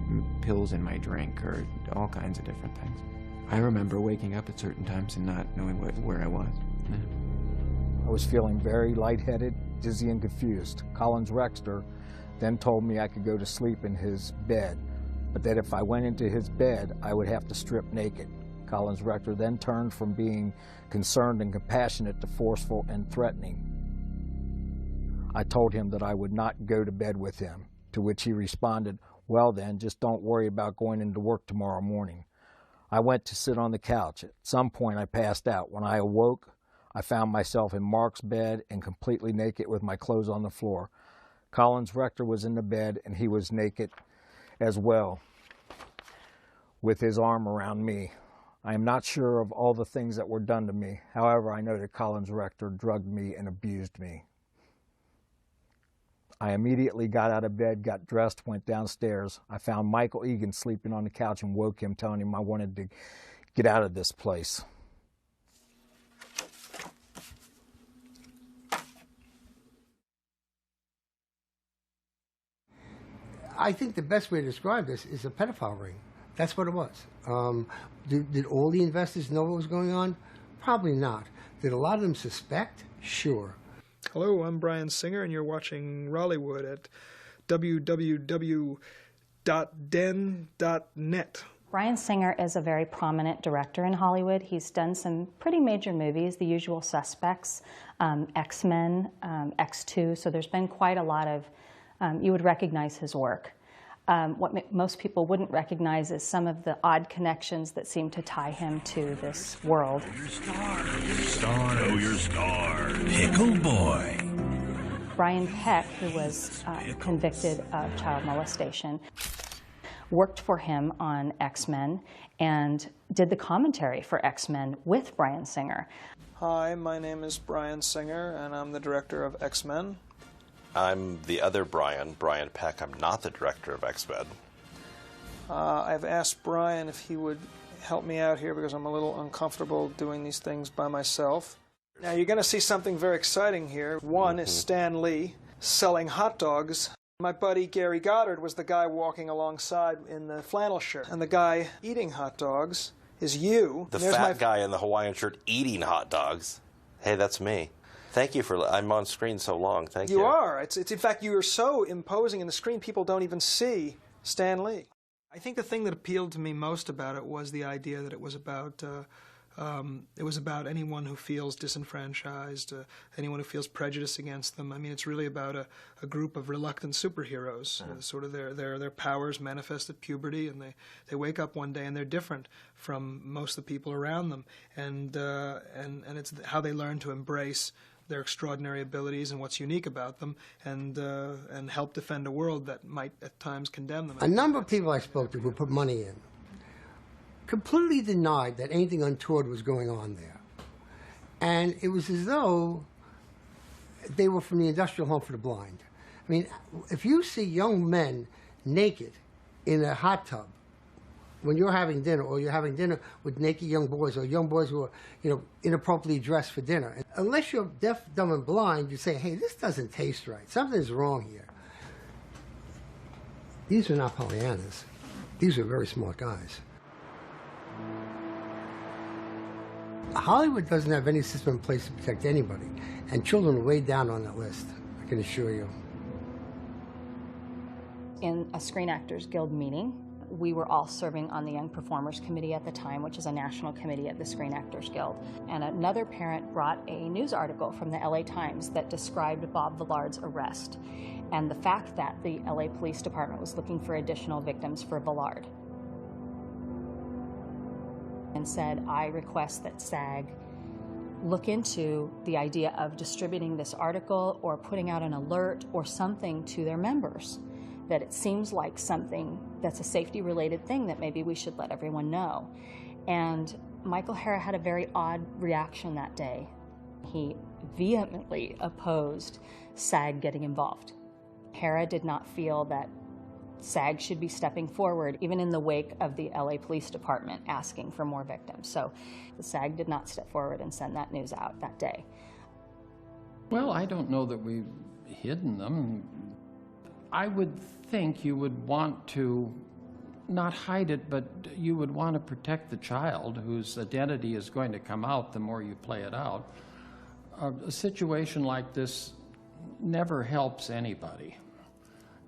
pills in my drink or all kinds of different things. I remember waking up at certain times and not knowing where I was. Yeah. I was feeling very lightheaded, dizzy, and confused. Collins Rector then told me I could go to sleep in his bed, but that if I went into his bed, I would have to strip naked. Collins Rector then turned from being concerned and compassionate to forceful and threatening. I told him that I would not go to bed with him, to which he responded, well then, just don't worry about going into work tomorrow morning. I went to sit on the couch. At some point I passed out. When I awoke, I found myself in Mark's bed and completely naked with my clothes on the floor. Collins Rector was in the bed and he was naked as well, with his arm around me. I am not sure of all the things that were done to me. However, I know that Collins Rector drugged me and abused me. I immediately got out of bed, got dressed, went downstairs. I found Michael Egan sleeping on the couch and woke him, telling him I wanted to get out of this place. I think the best way to describe this is a pedophile ring. That's what it was. Did all the investors know what was going on? Probably not. Did a lot of them suspect? Sure. Hello, I'm Bryan Singer, and you're watching Rollywood at www.den.net. Bryan Singer is a very prominent director in Hollywood. He's done some pretty major movies, The Usual Suspects, X-Men, X2, so there's been quite a lot of, you would recognize his work. What most people wouldn't recognize is some of the odd connections that seem to tie him to this world. Know your star. Pickle Boy. Brian Peck, who was convicted of child molestation, worked for him on X-Men and did the commentary for X-Men with Bryan Singer. Hi, my name is Bryan Singer, and I'm the director of X-Men. I'm the other Brian Peck. I'm not the director of X-Men. I've asked Brian if he would help me out here because I'm a little uncomfortable doing these things by myself. Now you're going to see something very exciting here. One is Stan Lee selling hot dogs. My buddy Gary Goddard was the guy walking alongside in the flannel shirt. And the guy eating hot dogs is you. The fat guy in the Hawaiian shirt eating hot dogs. Hey, that's me. Thank you for, I'm on screen so long, thank you. You are. It's in fact, you are so imposing in the screen, people don't even see Stan Lee. I think the thing that appealed to me most about it was the idea that it was about It was about anyone who feels disenfranchised, anyone who feels prejudice against them. I mean, it's really about a group of reluctant superheroes. Sort of their powers manifest at puberty, and they wake up one day and they're different from most of the people around them. And it's how they learn to embrace their extraordinary abilities and what's unique about them, and help defend a world that might at times condemn them. A number of people I spoke to who put money in completely denied that anything untoward was going on there. And it was as though they were from the industrial home for the blind. I mean, if you see young men naked in a hot tub when you're having dinner, or you're having dinner with naked young boys, or young boys who are, inappropriately dressed for dinner, unless you're deaf, dumb, and blind, you say, hey, this doesn't taste right. Something's wrong here. These are not Pollyannas. These are very smart guys. Hollywood doesn't have any system in place to protect anybody, and children are way down on that list, I can assure you. In a Screen Actors Guild meeting, we were all serving on the Young Performers Committee at the time, which is a national committee at the Screen Actors Guild. And another parent brought a news article from the LA Times that described Bob Villard's arrest and the fact that the LA Police Department was looking for additional victims for Villard. And said, I request that SAG look into the idea of distributing this article or putting out an alert or something to their members, that it seems like something that's a safety-related thing that maybe we should let everyone know. And Michael Hara had a very odd reaction that day. He vehemently opposed SAG getting involved. Hara did not feel that SAG should be stepping forward, even in the wake of the LA Police Department asking for more victims. So the SAG did not step forward and send that news out that day. Well, I don't know that we've hidden them. I would think you would want to not hide it, but you would want to protect the child whose identity is going to come out the more you play it out. A situation like this never helps anybody.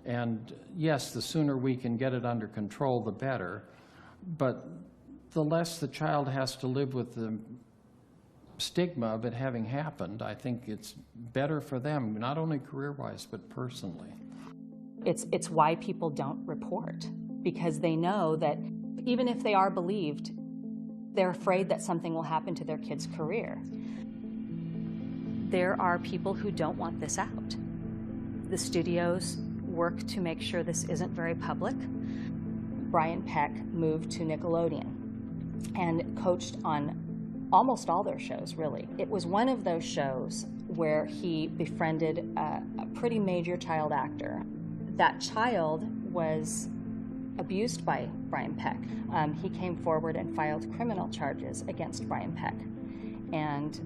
And yes, the sooner we can get it under control, the better. But the less the child has to live with the stigma of it having happened, I think it's better for them, not only career-wise, but personally. It's why people don't report, because they know that even if they are believed, they're afraid that something will happen to their kid's career. There are people who don't want this out. The studios work to make sure this isn't very public. Brian Peck moved to Nickelodeon and coached on almost all their shows, really. It was one of those shows where he befriended a pretty major child actor. That child was abused by Brian Peck. He came forward and filed criminal charges against Brian Peck. And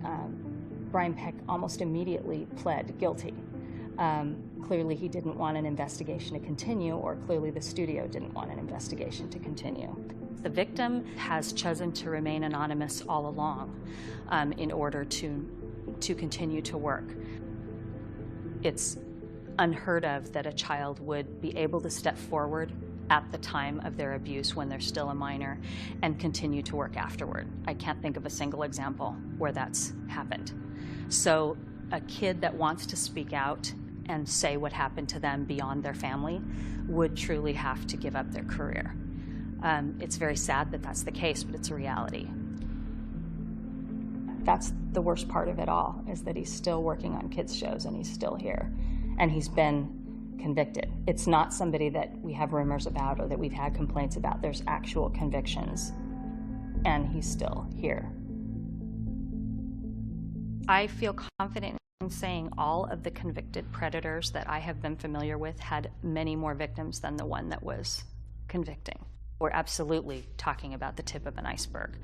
Brian Peck almost immediately pled guilty. Clearly he didn't want an investigation to continue, or clearly the studio didn't want an investigation to continue. The victim has chosen to remain anonymous all along in order to continue to work. It's unheard of that a child would be able to step forward at the time of their abuse when they're still a minor and continue to work afterward. I can't think of a single example where that's happened. So a kid that wants to speak out and say what happened to them beyond their family would truly have to give up their career. It's very sad that that's the case, but it's a reality. That's the worst part of it all, is that he's still working on kids' shows and he's still here. And he's been convicted. It's not somebody that we have rumors about or that we've had complaints about. There's actual convictions, and he's still here. I feel confident in saying all of the convicted predators that I have been familiar with had many more victims than the one that was convicting. We're absolutely talking about the tip of an iceberg.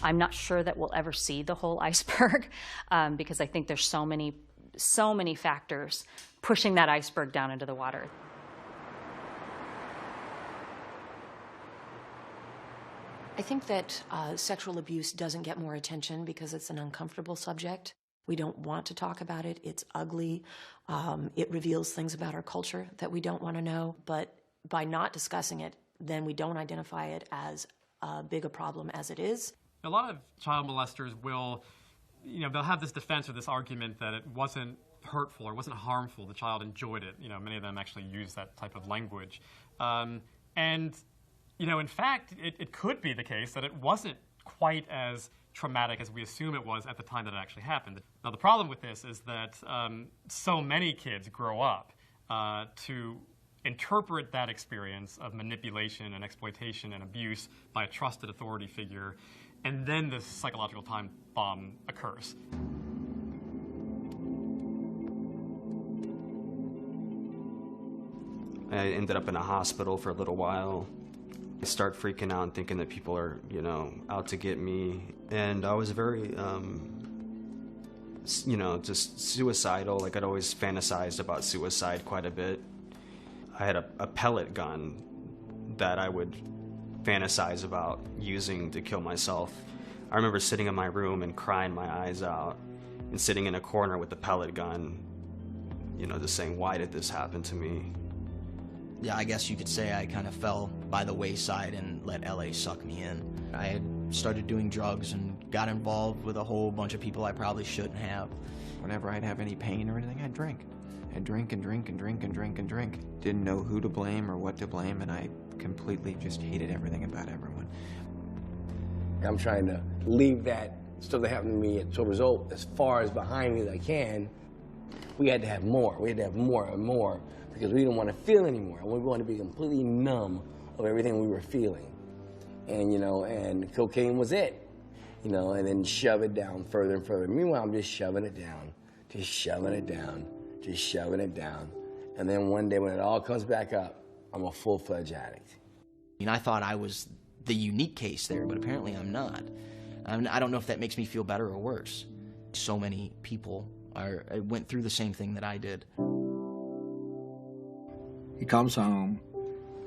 I'm not sure that we'll ever see the whole iceberg because I think there's so many factors pushing that iceberg down into the water. I think that sexual abuse doesn't get more attention because it's an uncomfortable subject. We don't want to talk about it. It's ugly. It reveals things about our culture that we don't want to know. But by not discussing it, then we don't identify it as big a problem as it is. A lot of child molesters will, they'll have this defense or this argument that it wasn't hurtful or wasn't harmful. The child enjoyed it. Many of them actually use that type of language. In fact, it could be the case that it wasn't quite as traumatic as we assume it was at the time that it actually happened. Now, the problem with this is that so many kids grow up to interpret that experience of manipulation and exploitation and abuse by a trusted authority figure, and then this psychological time bomb occurs. I ended up in a hospital for a little while. I start freaking out and thinking that people are, out to get me. And I was very, just suicidal. Like, I'd always fantasized about suicide quite a bit. I had a pellet gun that I would fantasize about using to kill myself. I remember sitting in my room and crying my eyes out and sitting in a corner with the pellet gun, just saying, why did this happen to me? Yeah, I guess you could say I kind of fell by the wayside and let LA suck me in. I had started doing drugs and got involved with a whole bunch of people I probably shouldn't have. Whenever I'd have any pain or anything, I'd drink. I'd drink and drink and drink and drink and drink. Didn't know who to blame or what to blame, and I completely just hated everything about everyone. I'm trying to leave that stuff that happened to me at 12 years old as far as behind me as I can. We had to have more. We had to have more and more because we didn't want to feel anymore. We wanted to be completely numb of everything we were feeling. And, and cocaine was it, and then shove it down further and further. Meanwhile, I'm just shoving it down, just shoving it down, just shoving it down. And then one day when it all comes back up, I'm a full-fledged addict. I thought I was the unique case there, but apparently I'm not. I don't know if that makes me feel better or worse. So many people went through the same thing that I did. He comes home,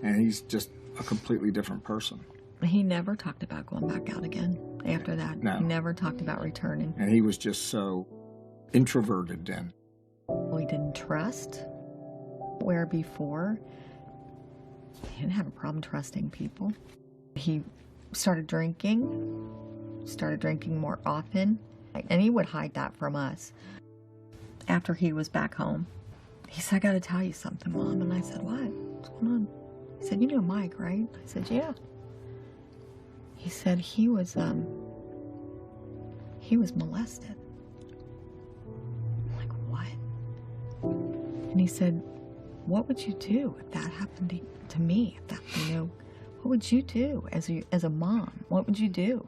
and he's just a completely different person. He never talked about going back out again after that. No. He never talked about returning. And he was just so introverted then. We didn't trust, where before he didn't have a problem trusting people. He started drinking more often, and he would hide that from us. After he was back home, he said, I gotta tell you something, Mom. And I said, what? What's going on? He said, you know Mike, right? I said, yeah. He said he was molested. I'm like, what? And he said, what would you do if that happened to me? If that, what would you do as a mom? What would you do?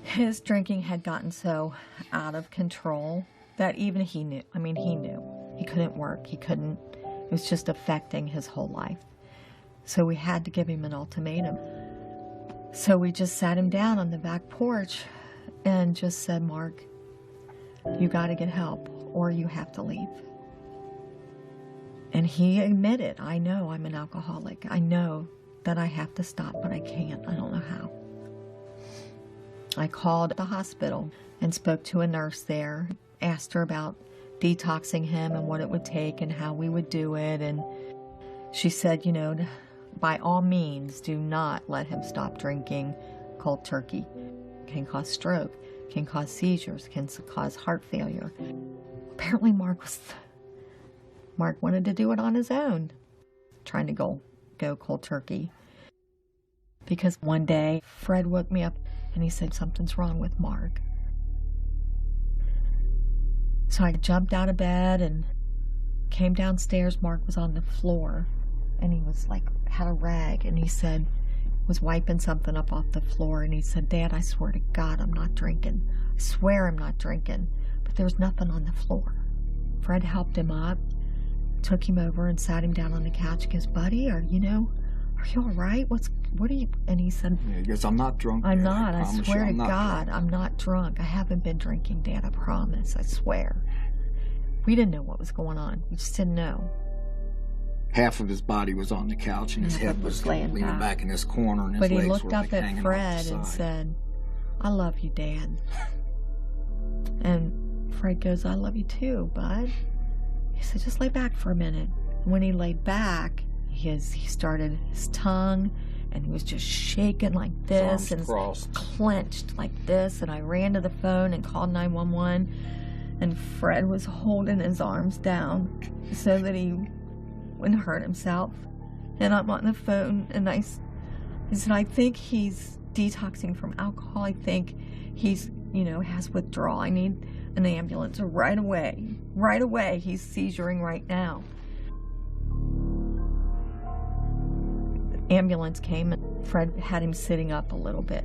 His drinking had gotten so out of control that even he knew. I mean, he knew. He couldn't work. He couldn't. It was just affecting his whole life. So we had to give him an ultimatum. So we just sat him down on the back porch and just said, Mark, you got to get help or you have to leave. And he admitted, I know I'm an alcoholic. I know that I have to stop, but I can't. I don't know how. I called the hospital and spoke to a nurse there, asked her about detoxing him and what it would take and how we would do it. And she said, by all means, do not let him stop drinking cold turkey. It can cause stroke, can cause seizures, can cause heart failure. Apparently Mark wanted to do it on his own, trying to go cold turkey. Because one day, Fred woke me up and he said, something's wrong with Mark. So I jumped out of bed and came downstairs. Mark was on the floor and he was had a rag, and he said, was wiping something up off the floor, and he said, Dad, I swear to God, I'm not drinking. I swear I'm not drinking. But there was nothing on the floor. Fred helped him up, took him over and sat him down on the couch. He goes, buddy, are you all right? What are you? And he said, yeah, he goes, I'm not drunk. I'm Dad. not. I swear to God, drunk. I'm not drunk. I haven't been drinking, Dad. I promise. I swear. We didn't know what was going on. We just didn't know. Half of his body was on the couch, and his head was leaning back in this corner, and his but legs he looked were up at hanging Fred off the and side. said, I love you, Dad. And Fred goes, I love you too, bud. He said, just lay back for a minute. And when he laid back, his tongue and he was just shaking like this and clenched like this, and I ran to the phone and called 911, and Fred was holding his arms down so that he wouldn't hurt himself. And I'm on the phone, and I said, I think he's detoxing from alcohol. I think he's, has withdrawal. I need an ambulance right away. Right away. He's seizuring right now. The ambulance came, and Fred had him sitting up a little bit.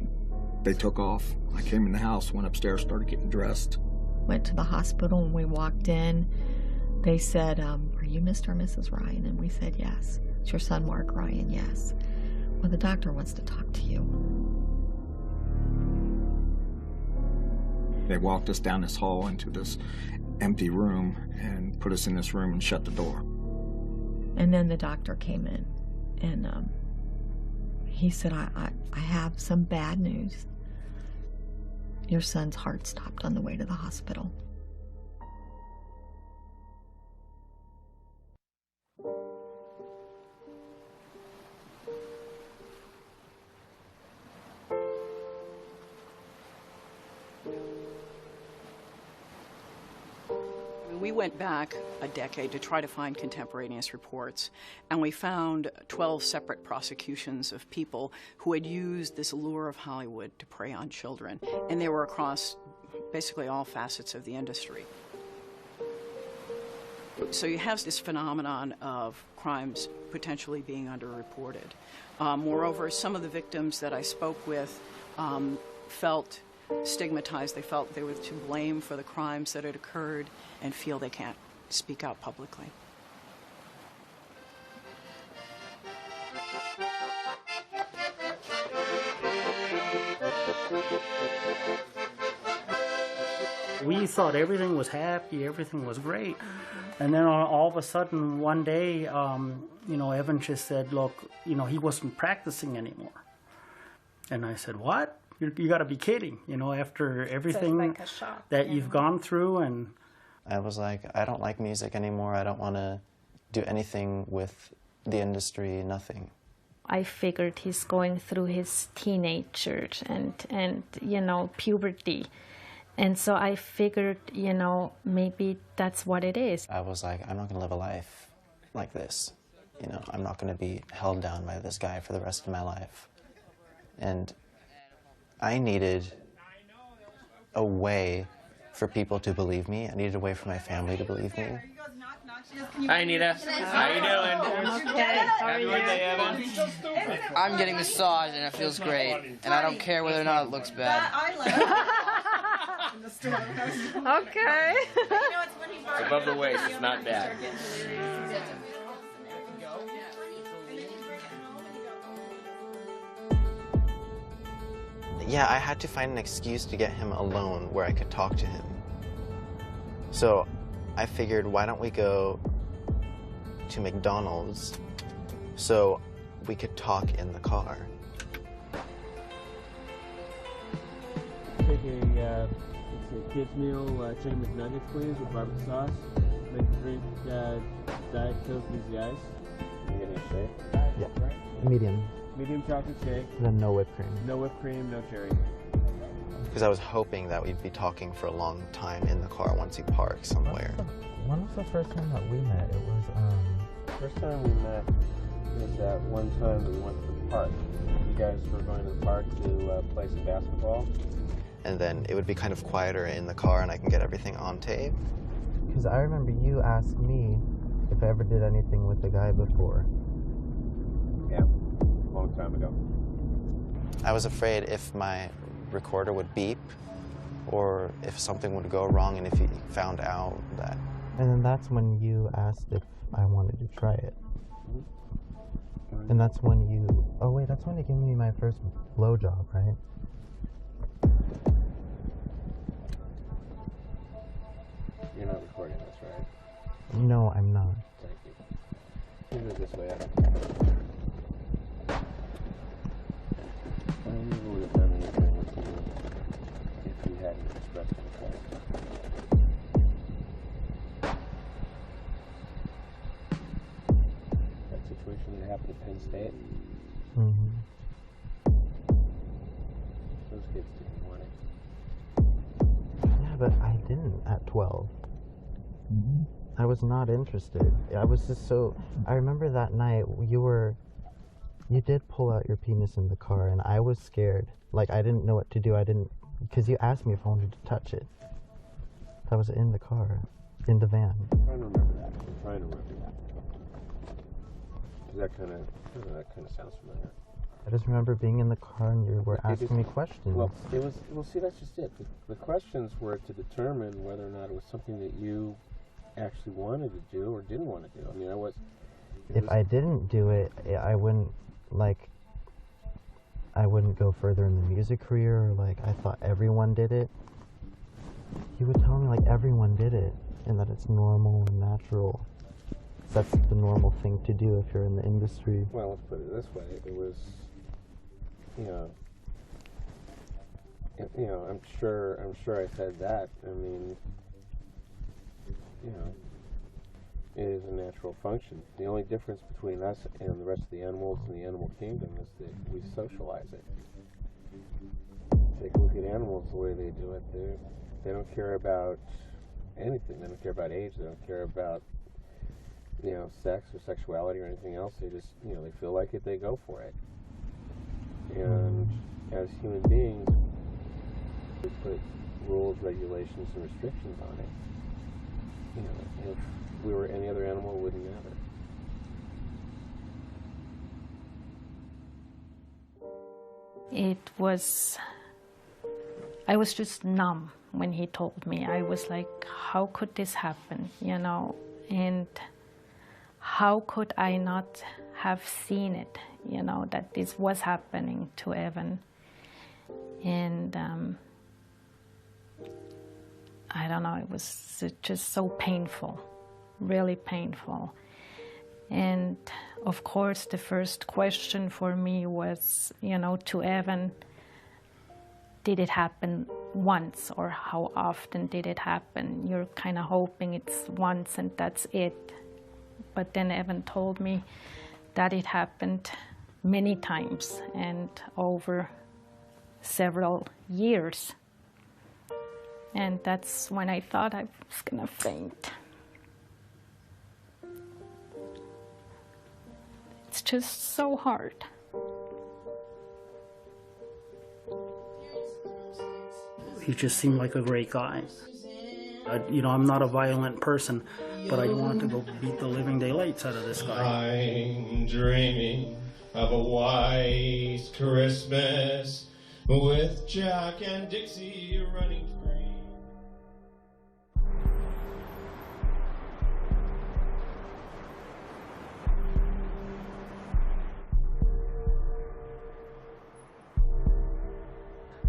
They took off. I came in the house, went upstairs, started getting dressed. Went to the hospital, and we walked in. They said, are you Mr. or Mrs. Ryan? And we said, yes. It's your son, Mark Ryan, yes. Well, the doctor wants to talk to you. They walked us down this hall into this empty room and put us in this room and shut the door. And then the doctor came in, and he said, I have some bad news. Your son's heart stopped on the way to the hospital. We went back a decade to try to find contemporaneous reports, and we found 12 separate prosecutions of people who had used this allure of Hollywood to prey on children, and they were across basically all facets of the industry. So you have this phenomenon of crimes potentially being underreported. Moreover, some of the victims that I spoke with felt stigmatized. They felt they were to blame for the crimes that had occurred and feel they can't speak out publicly. We thought everything was happy, everything was great. And then all of a sudden, one day, Evan just said, look, he wasn't practicing anymore. And I said, what? You got to be kidding, after everything like a shock, that you've gone through. And I was like, I don't like music anymore. I don't want to do anything with the industry, nothing. I figured he's going through his teenager and puberty. And so I figured, maybe that's what it is. I was like, I'm not going to live a life like this. I'm not going to be held down by this guy for the rest of my life. And I needed a way for people to believe me. I needed a way for my family to believe me. Hi, Anita. How you doing? Okay. How are you? Happy birthday, Evan. I'm getting massaged and it feels great. And I don't care whether or not it looks bad. Okay. It's above the waist. It's not bad. Yeah, I had to find an excuse to get him alone where I could talk to him. So I figured, why don't we go to McDonald's so we could talk in the car. Take a kids meal, chicken McNuggets, please, with barbecue sauce. Make a drink, Diet Coke, easy ice. You getting a shake? Yeah. Medium. Medium chocolate shake. And then no whipped cream. No whipped cream, no cherry. Because I was hoping that we'd be talking for a long time in the car once he parked somewhere. When was the first time that we met? It was, First time we met was that one time that we went to the park. You guys were going to the park to play some basketball. And then it would be kind of quieter in the car and I can get everything on tape. because I remember you asked me if I ever did anything with the guy before. Yeah, a long time ago. I was afraid if my recorder would beep or if something would go wrong and if he found out that. And then that's when you asked if I wanted to try it. And that's when you, oh wait, that's when you gave me my first blowjob, right? You're not recording this, right? No, I'm not. Thank you. Move it this way. I never would have done anything with you if you hadn't expressed anything. That situation that happened at Penn State? Mm-hmm. at 12. I was not interested. I was just so... I remember that night you did pull out your penis in the car, and I was scared. Like, I didn't know what to do. Because you asked me if I wanted to touch it. I was in the car, in the van. I'm trying to remember that. That kind of sounds familiar. I just remember being in the car and you were asking me questions. Well, see, that's just it. The questions were to determine whether or not it was something that you actually wanted to do or didn't want to do. I mean, if I didn't do it, I wouldn't go further in the music career. Or, like, I thought everyone did it. You would tell me, like, everyone did it and that it's normal and natural. That's the normal thing to do if you're in the industry. Well, let's put it this way. It was, I'm sure I said that. I mean, it is a natural function. The only difference between us and the rest of the animals in the animal kingdom is that we socialize it. Take a look at animals the way they do it. They don't care about anything. They don't care about age. They don't care about sex or sexuality or anything else. They just, they feel like it, they go for it. And as human beings, we put rules, regulations, and restrictions on it. If we were any other animal, it wouldn't matter. I was just numb when he told me. I was like, how could this happen, and how could I not have seen it, that this was happening to Evan. And I don't know, it was just so painful, really painful. And of course, the first question for me was, to Evan, did it happen once, or how often did it happen? You're kind of hoping it's once and that's it. But then Evan told me that it happened many times and over several years. And that's when I thought I was gonna faint. It's just so hard. He just seemed like a great guy. I'm not a violent person, but I wanted to go beat the living daylights out of this guy. I'm dreaming of a white Christmas with Jack and Dixie running free.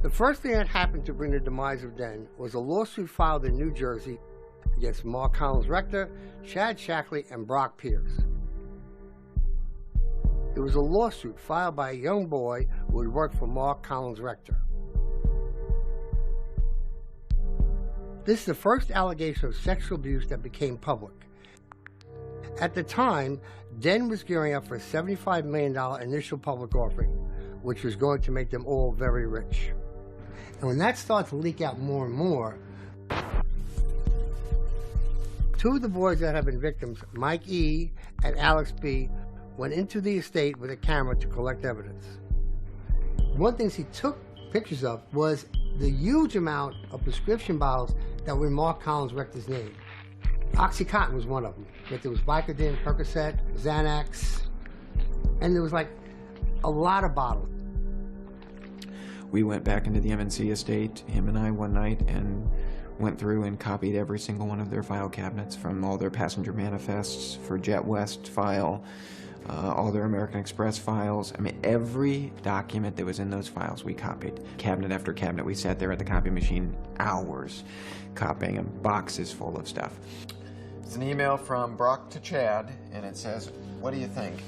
The first thing that happened to bring the demise of Den was a lawsuit filed in New Jersey against Mark Collins Rector, Chad Shackley, and Brock Pierce. It was a lawsuit filed by a young boy who had worked for Mark Collins Rector. This is the first allegation of sexual abuse that became public. At the time, Den was gearing up for a $75 million initial public offering, which was going to make them all very rich. And when that started to leak out more and more, two of the boys that have been victims, Mike E. and Alex B., went into the estate with a camera to collect evidence. One thing he took pictures of was the huge amount of prescription bottles that were in Mark Collins Rector's name. OxyContin was one of them, but there was Vicodin, Percocet, Xanax, and there was like a lot of bottles. We went back into the MNC estate, him and I, one night, and went through and copied every single one of their file cabinets, from all their passenger manifests for Jet West file, all their American Express files. I mean, every document that was in those files we copied. Cabinet after cabinet. We sat there at the copy machine hours copying them, boxes full of stuff. It's an email from Brock to Chad, and it says, "What do you think?"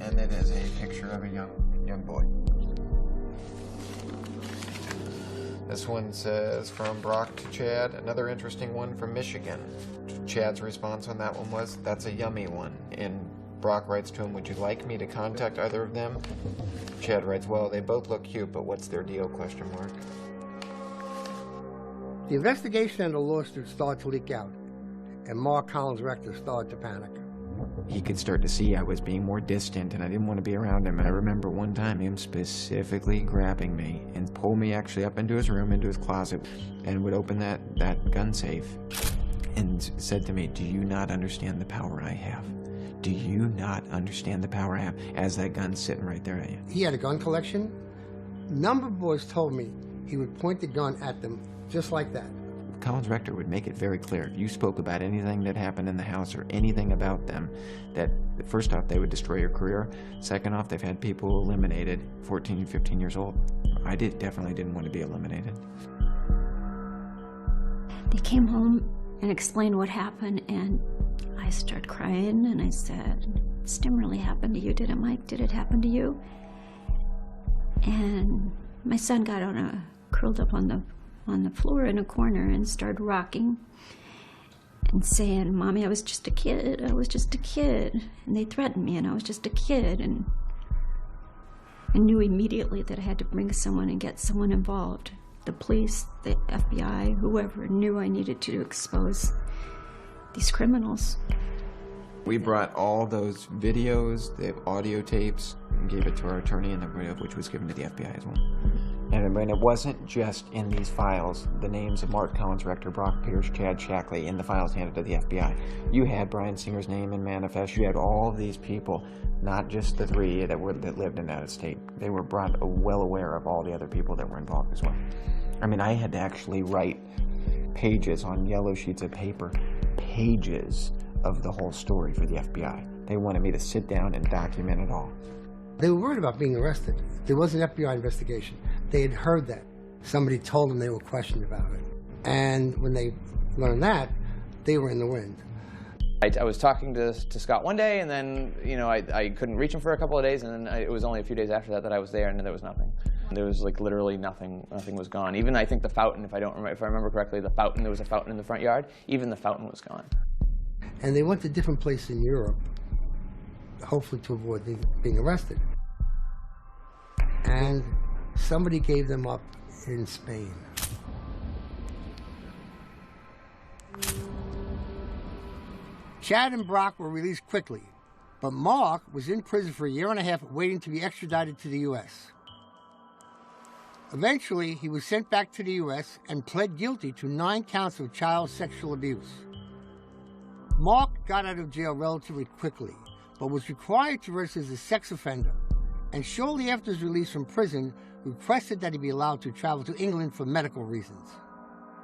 And it is a picture of a young boy. This one says, from Brock to Chad, another interesting one from Michigan. Chad's response on that one was, "That's a yummy one." And Brock writes to him, "Would you like me to contact either of them?" Chad writes, "Well, they both look cute, but what's their deal, question mark." The investigation and the lawsuit started to leak out, and Mark Collins' rector started to panic. He could start to see I was being more distant and I didn't want to be around him. And I remember one time him specifically grabbing me and pull me actually up into his room, into his closet, and would open that gun safe and said to me, "Do you not understand the power I have? Do you not understand the power I have?" As that gun's sitting right there at you. He had a gun collection. A number of boys told me he would point the gun at them just like that. Collins Rector would make it very clear, if you spoke about anything that happened in the house or anything about them, that first off, they would destroy your career. Second off, they've had people eliminated, 14 and 15 years old. I definitely didn't want to be eliminated. They came home and explained what happened, and I started crying, and I said, "This didn't really happen to you, did it, Mike? Did it happen to you?" And my son got curled up on the floor in a corner and started rocking and saying, "Mommy, I was just a kid. I was just a kid." And they threatened me, and I was just a kid. And I knew immediately that I had to bring someone and get someone involved. The police, the FBI, whoever knew I needed to expose these criminals. We brought all those videos, the audio tapes, and gave it to our attorney, and which was given to the FBI as well. And it wasn't just in these files, the names of Mark Collins, Rector, Brock Pierce, Chad Shackley, in the files handed to the FBI. You had Brian Singer's name in manifest. You had all of these people, not just the three that lived in that estate. They were well aware of all the other people that were involved as well. I mean, I had to actually write pages on yellow sheets of paper, pages of the whole story for the FBI. They wanted me to sit down and document it all. They were worried about being arrested. There was an FBI investigation. They had heard that. Somebody told them they were questioned about it. And when they learned that, they were in the wind. I was talking to Scott one day, and then I couldn't reach him for a couple of days, and then it was only a few days after that I was there, and there was nothing. There was like literally nothing. Nothing was gone. Even I think the fountain, if I remember correctly, the fountain, there was a fountain in the front yard. Even the fountain was gone. And they went to different places in Europe, hopefully to avoid being arrested. And somebody gave them up in Spain. Chad and Brock were released quickly, but Mark was in prison for a year and a half waiting to be extradited to the U.S. Eventually, he was sent back to the U.S. and pled guilty to 9 counts of child sexual abuse. Mark got out of jail relatively quickly, but was required to register as a sex offender, and shortly after his release from prison, requested that he be allowed to travel to England for medical reasons.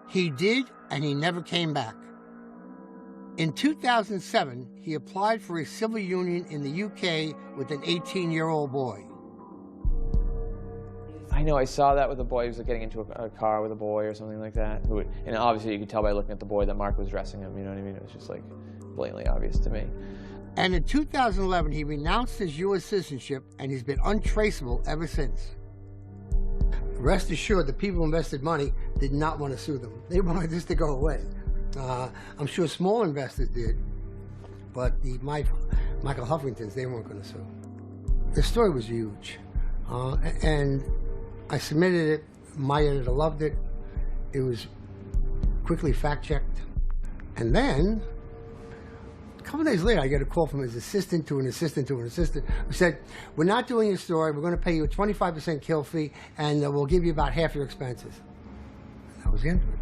He did, and he never came back. In 2007, he applied for a civil union in the UK with an 18-year-old boy. I know I saw that with a boy. He was getting into a car with a boy or something like that. And obviously you could tell by looking at the boy that Mark was dressing him, you know what I mean? It was just like blatantly obvious to me. And in 2011, he renounced his U.S. citizenship, and he's been untraceable ever since. Rest assured, the people who invested money did not want to sue them. They wanted this to go away. I'm sure small investors did, but the Michael Huffingtons, they weren't going to sue. The story was huge, and I submitted it. My editor loved it. It was quickly fact-checked. And then, a couple days later, I get a call from his assistant to an assistant to an assistant who said, "We're not doing your story. We're going to pay you a 25% kill fee, and we'll give you about half your expenses." And that was the end of it.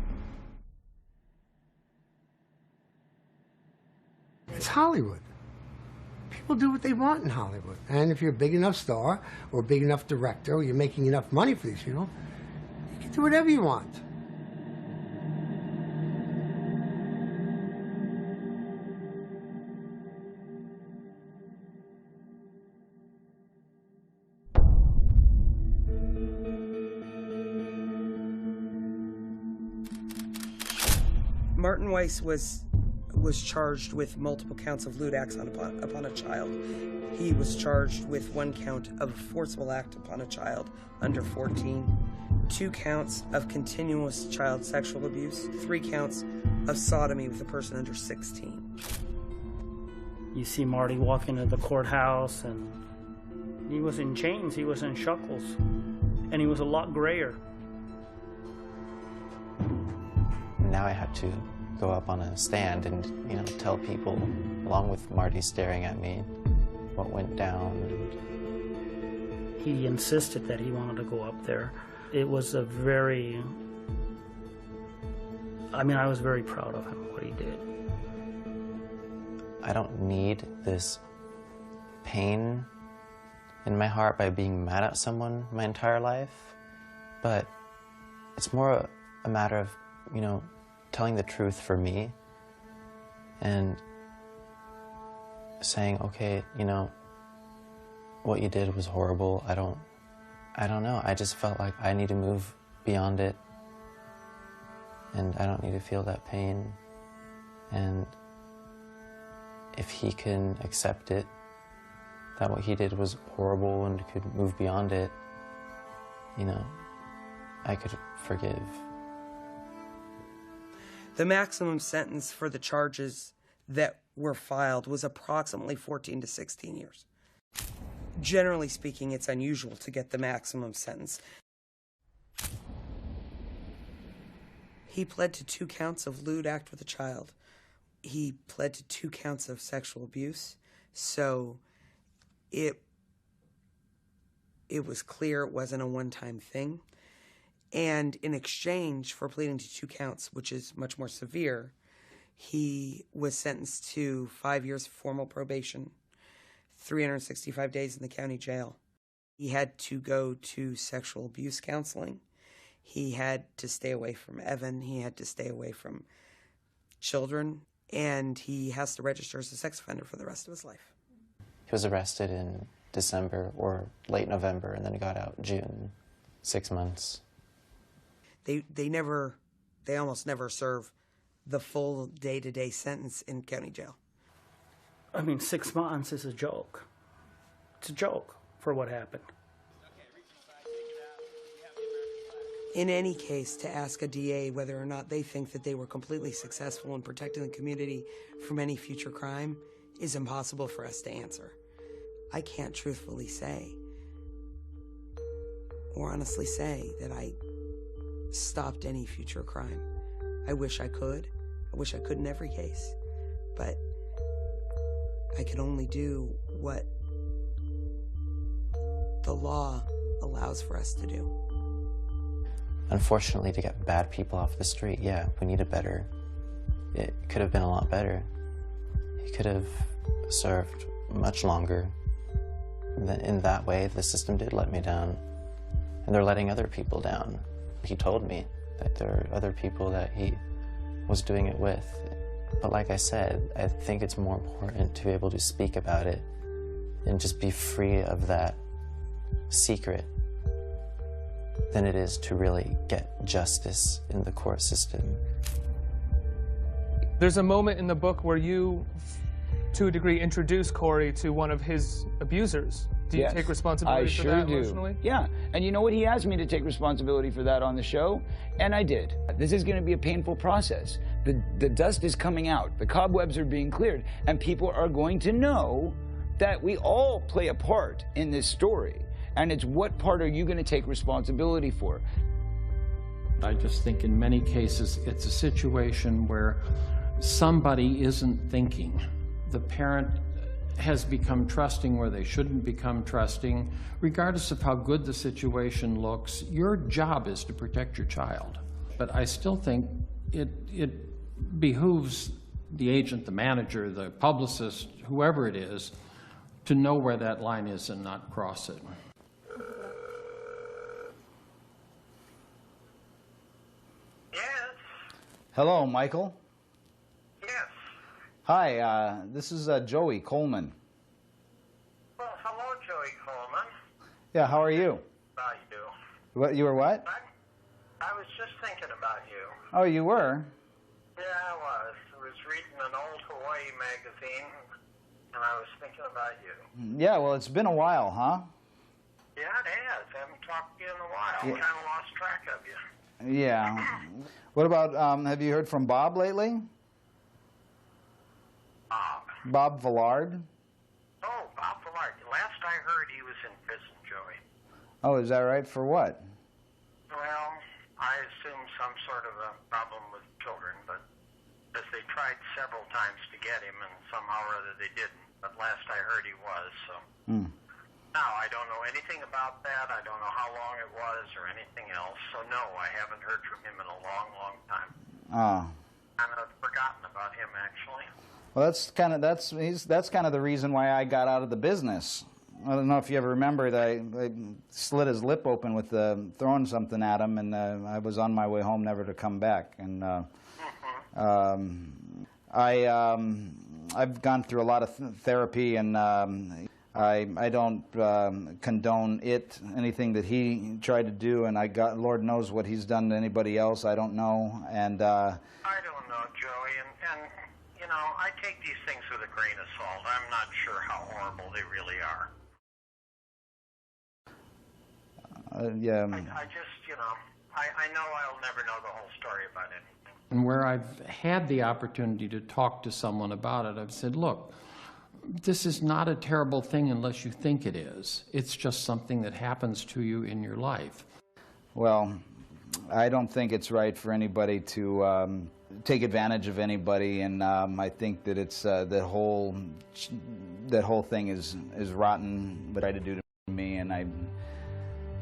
It's Hollywood. People do what they want in Hollywood. And if you're a big enough star or a big enough director or you're making enough money for these people, you can do whatever you want. Martin Weiss was charged with multiple counts of lewd acts upon a child. He was charged with 1 count of a forcible act upon a child under 14, 2 counts of continuous child sexual abuse, 3 counts of sodomy with a person under 16. You see Marty walk into the courthouse, and he was in chains, he was in shackles, and he was a lot grayer. now I have to go up on a stand and, you know, tell people, along with Marty staring at me, what went down. He insisted that he wanted to go up there. It was a very, I mean, I was very proud of him, what he did. I don't need this pain in my heart by being mad at someone my entire life, but it's more a matter of, you know, telling the truth for me and saying, okay, you know, what you did was horrible. I don't know. I just felt like I need to move beyond it, and I don't need to feel that pain. And if he can accept it, that what he did was horrible and could move beyond it, you know, I could forgive. The maximum sentence for the charges that were filed was approximately 14 to 16 years. Generally speaking, it's unusual to get the maximum sentence. He pled to 2 counts of lewd act with a child. He pled to 2 counts of sexual abuse. So it was clear it wasn't a one-time thing. And in exchange for pleading to 2 counts, which is much more severe, he was sentenced to 5 years of formal probation, 365 days in the county jail. He had to go to sexual abuse counseling. He had to stay away from Evan. He had to stay away from children. And he has to register as a sex offender for the rest of his life. He was arrested in December or late November, and then he got out June, 6 months. They almost never serve the full day-to-day sentence in county jail. I mean, 6 months is a joke. It's a joke for what happened. In any case, to ask a DA whether or not they think that they were completely successful in protecting the community from any future crime is impossible for us to answer. I can't truthfully say, or honestly say, that I stopped any future crime. I wish I could. I wish I could in every case. But I can only do what the law allows for us to do. Unfortunately, to get bad people off the street, yeah, we need it better. It could have been a lot better. He could have served much longer. In that way, the system did let me down. And they're letting other people down. He told me that there are other people that he was doing it with. But like I said, I think it's more important to be able to speak about it and just be free of that secret than it is to really get justice in the court system. There's a moment in the book where you, to a degree, introduce Corey to one of his abusers. Do you take responsibility for that emotionally? Yeah, and you know what? He asked me to take responsibility for that on the show, and I did. This is going to be a painful process. The dust is coming out, the cobwebs are being cleared, and people are going to know that we all play a part in this story. And it's what part are you going to take responsibility for? I just think in many cases it's a situation where somebody isn't thinking. The parent has become trusting where they shouldn't become trusting. Regardless of how good the situation looks, your job is to protect your child. But I still think it behooves the agent, the manager, the publicist, whoever it is, to know where that line is and not cross it. Hello, Michael. Yes. Hi, this is Joey Coleman. Well, hello, Joey Coleman. Yeah, how are you? About you. What, you were what? I was just thinking about you. Oh, you were? Yeah, I was. I was reading an old Hawaii magazine, and I was thinking about you. Yeah, well, it's been a while, huh? Yeah, it has. I haven't talked to you in a while. Yeah. Kind of lost track of you. Yeah. What about, have you heard from Bob lately? Bob Villard? Oh, Bob Villard. Last I heard, he was in prison, Joey. Oh, is that right? For what? Well, I assume some sort of a problem with children, but as they tried several times to get him, and somehow or other they didn't. But last I heard he was, so. Now, I don't know anything about that. I don't know how long it was or anything else. So, no, I haven't heard from him in a long, long time. Oh. Kind of forgotten about him, actually. Well, that's kind of the reason why I got out of the business. I don't know if you ever remember that I slit his lip open with throwing something at him, and I was on my way home, never to come back. And I've gone through a lot of therapy, and I don't condone anything that he tried to do, and Lord knows what he's done to anybody else. I don't know, and I don't know, Joey, and you know, I take these things with a grain of salt. I'm not sure how horrible they really are. Yeah. I just, you know, I know I'll never know the whole story about it. And where I've had the opportunity to talk to someone about it, I've said, look, this is not a terrible thing unless you think it is. It's just something that happens to you in your life. Well, I don't think it's right for anybody to take advantage of anybody, and I think that it's that whole thing is rotten. What I tried to do to me, and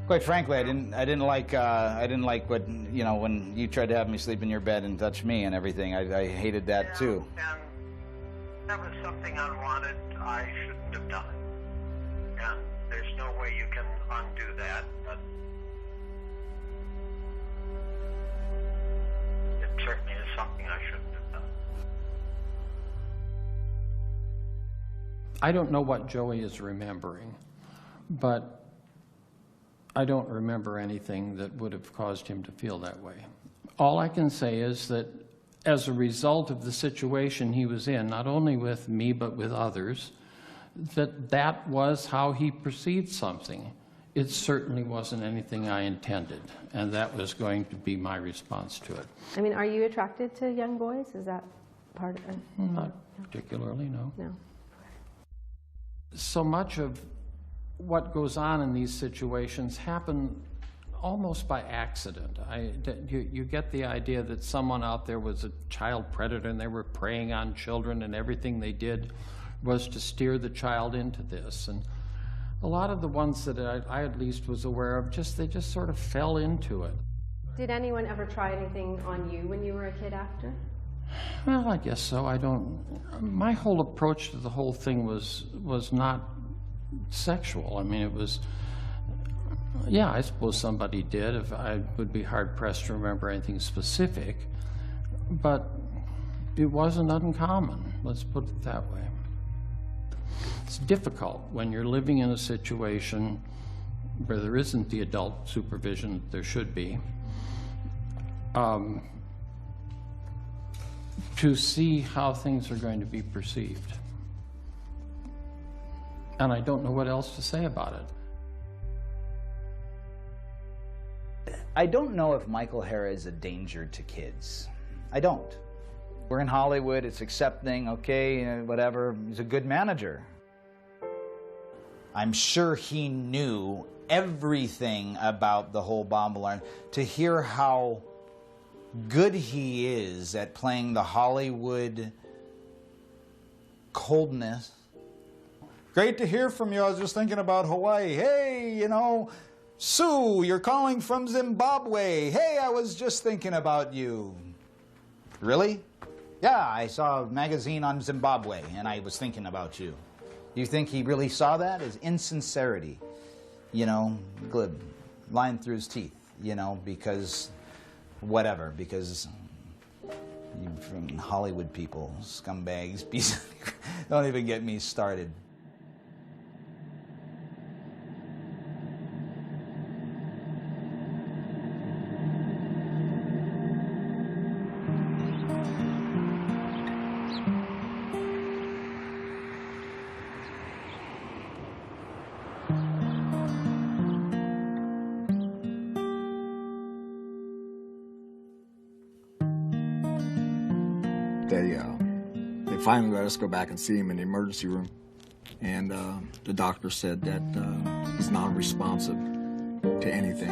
quite frankly, I didn't like what, you know, when you tried to have me sleep in your bed and touch me and everything. I hated that too. And that was something unwanted. I shouldn't have done it. And there's no way you can undo that, but it certainly is something I shouldn't have done. I don't know what Joey is remembering, but I don't remember anything that would have caused him to feel that way. All I can say is that as a result of the situation he was in, not only with me but with others, that was how he perceived something. It certainly wasn't anything I intended, and that was going to be my response to it. I mean, are you attracted to young boys? Is that part of it? Not particularly, no. No. So much of what goes on in these situations happen almost by accident. You get the idea that someone out there was a child predator and they were preying on children, and everything they did was to steer the child into this. And a lot of the ones that I at least was aware of, they just sort of fell into it. Did anyone ever try anything on you when you were a kid after? Well, I guess so. My whole approach to the whole thing was not sexual. I mean, it was, yeah, I suppose somebody did. If I would be hard-pressed to remember anything specific, but it wasn't uncommon. Let's put it that way. It's difficult when you're living in a situation where there isn't the adult supervision that there should be, to see how things are going to be perceived. And I don't know what else to say about it. I don't know if Michael Hara is a danger to kids. I don't. We're in Hollywood, it's accepting, okay, whatever. He's a good manager. I'm sure he knew everything about the whole bomb alarm. To hear how good he is at playing the Hollywood coldness. Great to hear from you. I was just thinking about Hawaii. Hey, you know, Sue, you're calling from Zimbabwe. Hey, I was just thinking about you. Really? Yeah, I saw a magazine on Zimbabwe, and I was thinking about you. You think he really saw that? His insincerity, you know, glib, lying through his teeth, you know, because whatever, because you from Hollywood people, scumbags, don't even get me started. They finally let us go back and see him in the emergency room, and the doctor said that he's non-responsive to anything.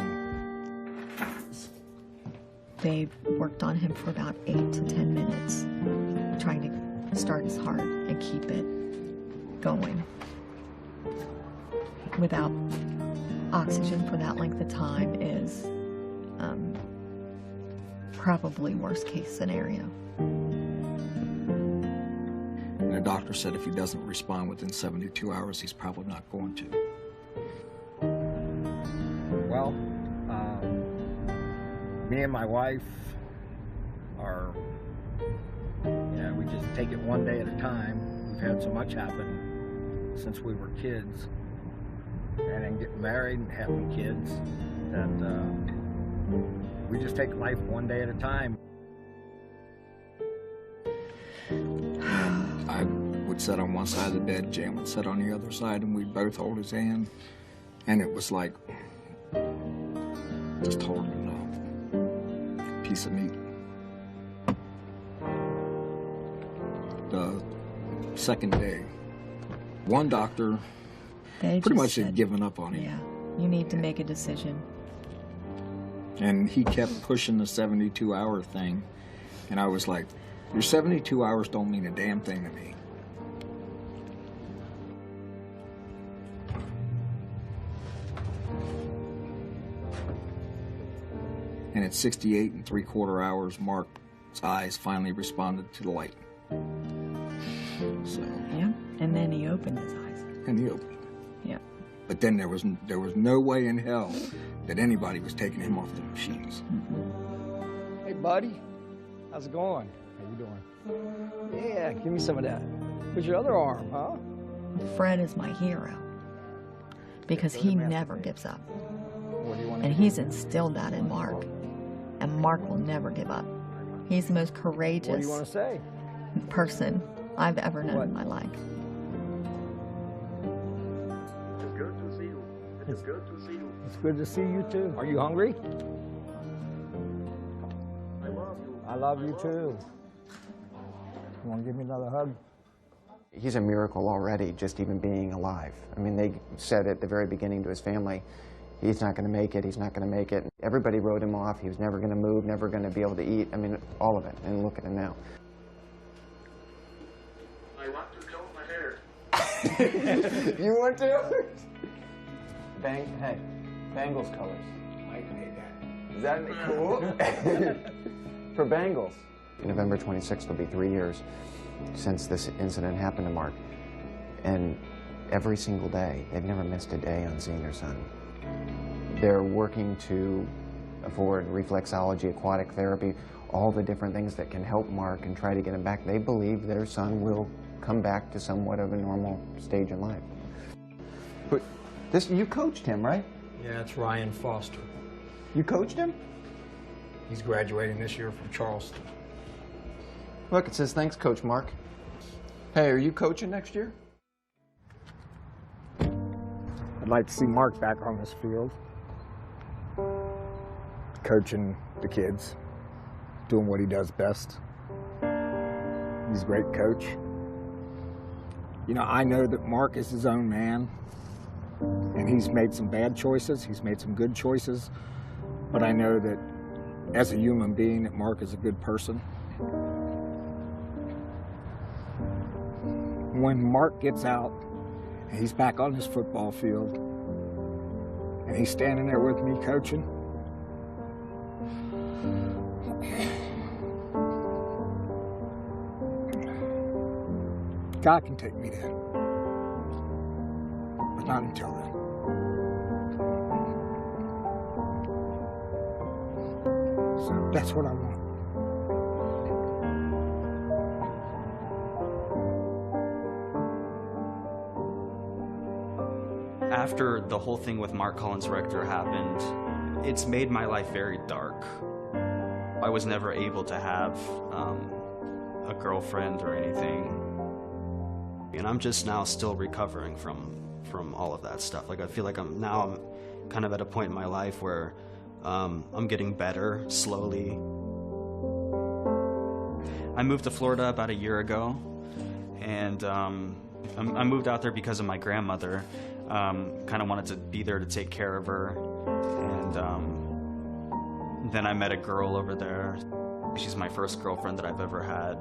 They worked on him for about 8 to 10 minutes, trying to start his heart and keep it going. Without oxygen for that length of time is probably worst case scenario. And the doctor said if he doesn't respond within 72 hours, he's probably not going to. Well, me and my wife are, we just take it one day at a time. We've had so much happen since we were kids, and then getting married and having kids, that we just take life one day at a time. I would sit on one side of the bed, Jan would sit on the other side, and we'd both hold his hand. And it was like just holding a piece of meat. The second day, one doctor pretty much had given up on him. Yeah, you need to make a decision. And he kept pushing the 72-hour thing. And I was like, your 72 hours don't mean a damn thing to me. And at 68 3/4 hours, Mark's eyes finally responded to the light. So. Yeah, and then he opened his eyes. And he opened. Yeah. But then there was no way in hell that anybody was taking him off the machines. Hey, buddy, how's it going? How you doing? Yeah, give me some of that. With your other arm, huh? Fred is my hero because he never gives up. What do you want? And he's instilled that in Mark. And Mark will never give up. He's the most courageous What do you want to say? person I've ever known in my life. It's good to see you. It's good to see you. It's good to see you too. Are you hungry? I love you. I love you too. You want to give me another hug? He's a miracle already, just even being alive. I mean, they said at the very beginning to his family, he's not going to make it, he's not going to make it. Everybody wrote him off. He was never going to move, never going to be able to eat. I mean, all of it. And look at him now. I want to comb my hair. You want to? Hey, Bangles colors. I made that. Is that cool? For Bangles. November 26th will be 3 years since this incident happened to Mark. And every single day, they've never missed a day on seeing their son. They're working to afford reflexology, aquatic therapy, all the different things that can help Mark and try to get him back. They believe their son will come back to somewhat of a normal stage in life. But you coached him, right? Yeah, it's Ryan Foster. You coached him? He's graduating this year from Charleston. Look, it says, thanks, Coach Mark. Hey, are you coaching next year? I'd like to see Mark back on this field, coaching the kids, doing what he does best. He's a great coach. You know, I know that Mark is his own man, and he's made some bad choices, he's made some good choices, but I know that as a human being, that Mark is a good person. When Mark gets out, and he's back on his football field, and he's standing there with me coaching, God can take me then, but not until then. So that's what I want. After the whole thing with Mark Collins Rector happened, it's made my life very dark. I was never able to have a girlfriend or anything. And I'm just now still recovering from all of that stuff. Like, I feel like I'm kind of at a point in my life where I'm getting better slowly. I moved to Florida about a year ago, and I moved out there because of my grandmother. Kind of wanted to be there to take care of her, and Then I met a girl over there. She's my first girlfriend that I've ever had.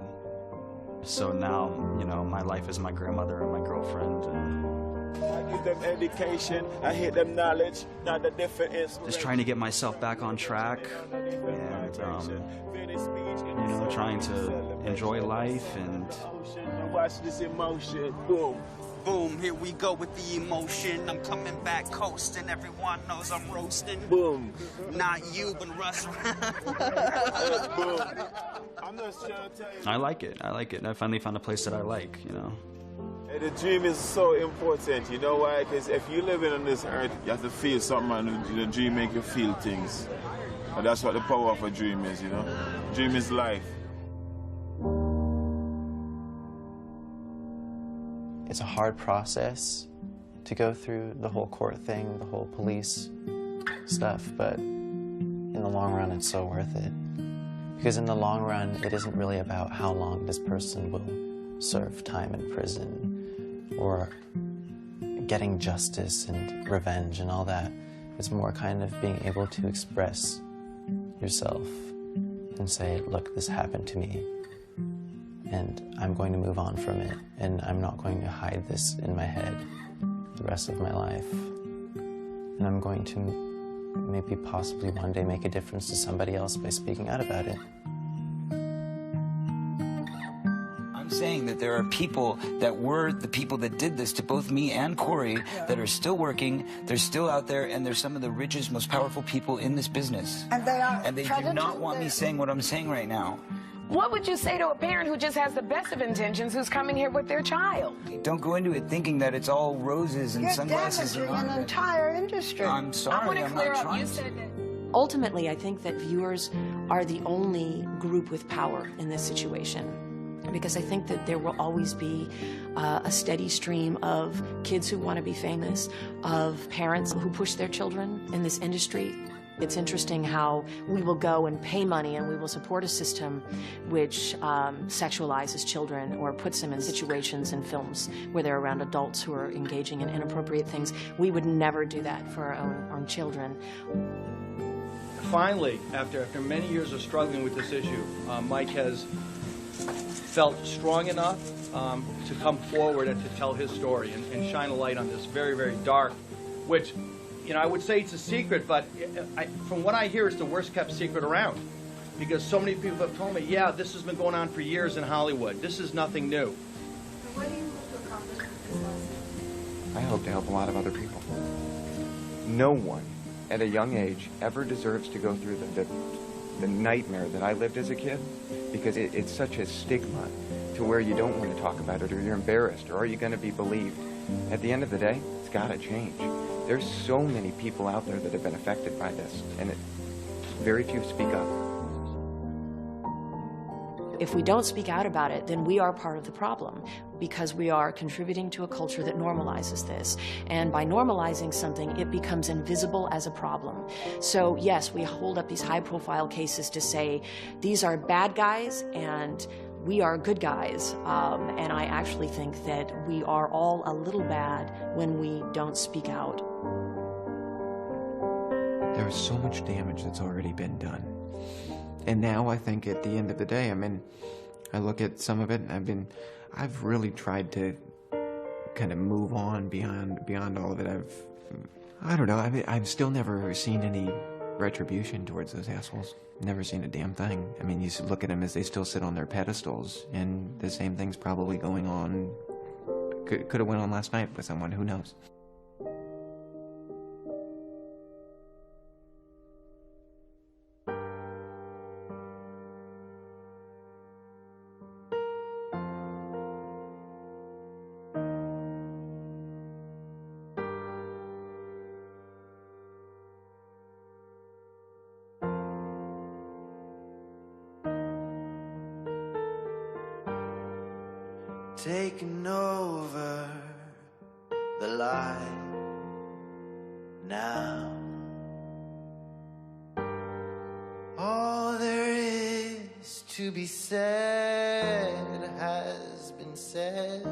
So now, you know, my life is my grandmother and my girlfriend. I give them education, I hit them knowledge, not the different inspiration. Just trying to get myself back on track and, you know, trying to enjoy life and... Watch this emotion, boom. Boom, here we go with the emotion. I'm coming back coasting. Everyone knows I'm roasting. Boom. Not you, but Russ. Boom. I'm not sure to tell you. I like it. I like it. I finally found a place that I like, you know. The dream is so important, you know why? Because if you're living on this earth, you have to feel something, and the dream make you feel things. And that's what the power of a dream is, you know? Dream is life. It's a hard process to go through the whole court thing, the whole police stuff, but in the long run, it's so worth it. Because in the long run, it isn't really about how long this person will serve time in prison or getting justice and revenge and all that. It's more kind of being able to express yourself and say, look, this happened to me, and I'm going to move on from it, and I'm not going to hide this in my head the rest of my life. And I'm going to maybe possibly one day make a difference to somebody else by speaking out about it. I'm saying that there are people that were the people that did this to both me and Corey that are still working, they're still out there, and they're some of the richest, most powerful people in this business. And they are. And they do not want me saying what I'm saying right now. What would you say to a parent who just has the best of intentions who's coming here with their child? Don't go into it thinking that it's all roses and sunglasses. You're damaging an entire industry. I'm sorry, I'm not trying to. Ultimately, I think that viewers are the only group with power in this situation, because I think that there will always be a steady stream of kids who want to be famous, of parents who push their children in this industry. It's interesting how we will go and pay money and we will support a system which sexualizes children or puts them in situations in films where they're around adults who are engaging in inappropriate things. We would never do that for our own children. Finally, after many years of struggling with this issue, Mike has felt strong enough to come forward and to tell his story and shine a light on this very, very dark, which, you know, I would say it's a secret, but from what I hear, it's the worst kept secret around. Because so many people have told me, yeah, this has been going on for years in Hollywood. This is nothing new. What do you hope to accomplish with this lawsuit? I hope to help a lot of other people. No one at a young age ever deserves to go through the nightmare that I lived as a kid, because it's such a stigma to where you don't want to talk about it, or you're embarrassed, or are you going to be believed? At the end of the day, it's got to change. There's so many people out there that have been affected by this, and very few speak up. If we don't speak out about it, then we are part of the problem, because we are contributing to a culture that normalizes this. And by normalizing something, it becomes invisible as a problem. So yes, we hold up these high-profile cases to say, these are bad guys and we are good guys. And I actually think that we are all a little bad when we don't speak out. There is so much damage that's already been done. And now I think at the end of the day, I mean, I look at some of it and I've really tried to kind of move on beyond all of it. I don't know, I've still never seen any retribution towards those assholes. Never seen a damn thing. I mean, you look at them as they still sit on their pedestals, and the same thing's probably going on. Could have went on last night with someone, who knows? Taking over the light now. All there is to be said has been said.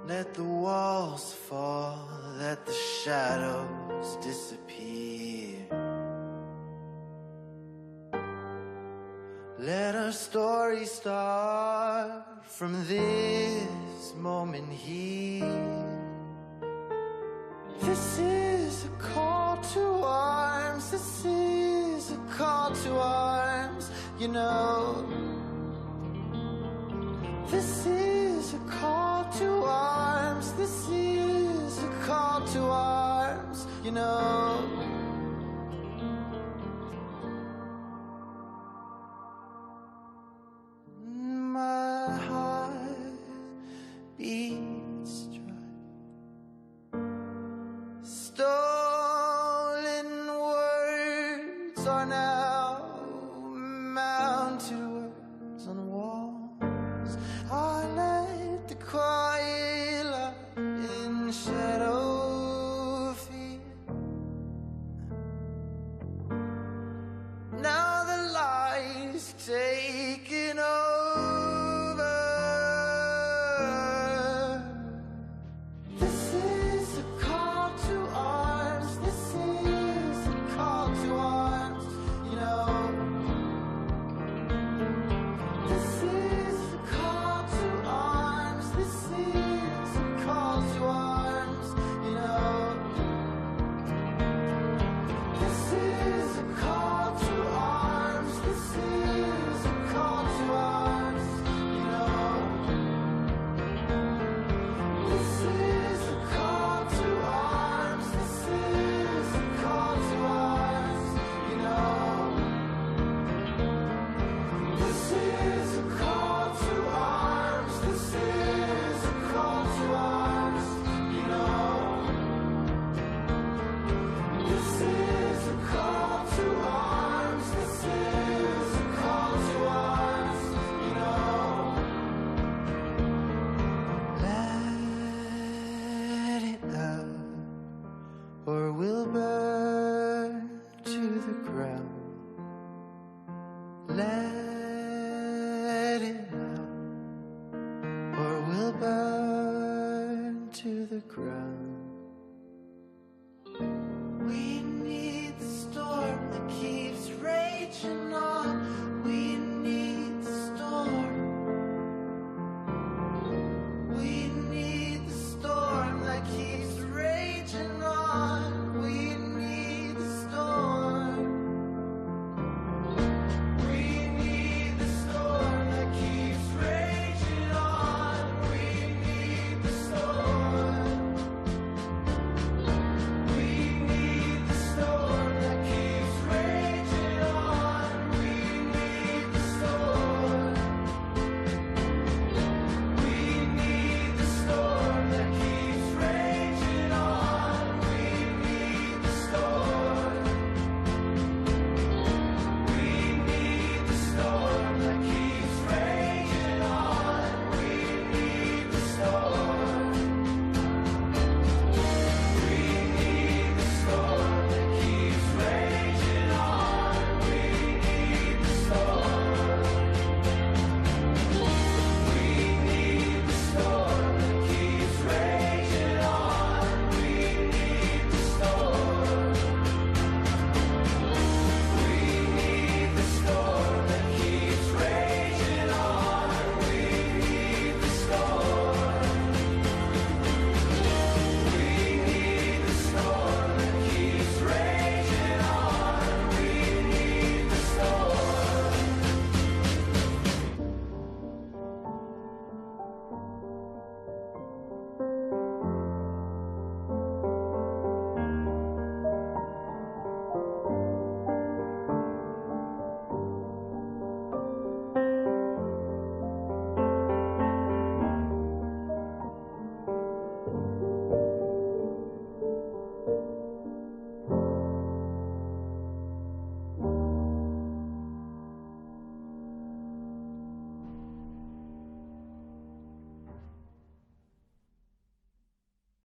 Let the walls fall, let the shadows disappear. Let our story start from this moment here. This is a call to arms. This is a call to arms. You know, this is a call to arms. This is a call to arms. You know. My heart beats dry. Stolen words are now mounted words on walls. I let the quiet light in shadow fear. Now the light's taking over. This is a call to arms. This is a call to arms. You know, this is a call to arms. This is a call to arms. You know, this is a call to arms. This is a call to arms. You know, this is a call to arms. This is a call to arms. You know, this is a call to arms. This is a call to arms. You know, this is a call to arms. This is a call to arms. You know, let it out, or we'll burn to the ground. Let it out, or we'll burn to the ground.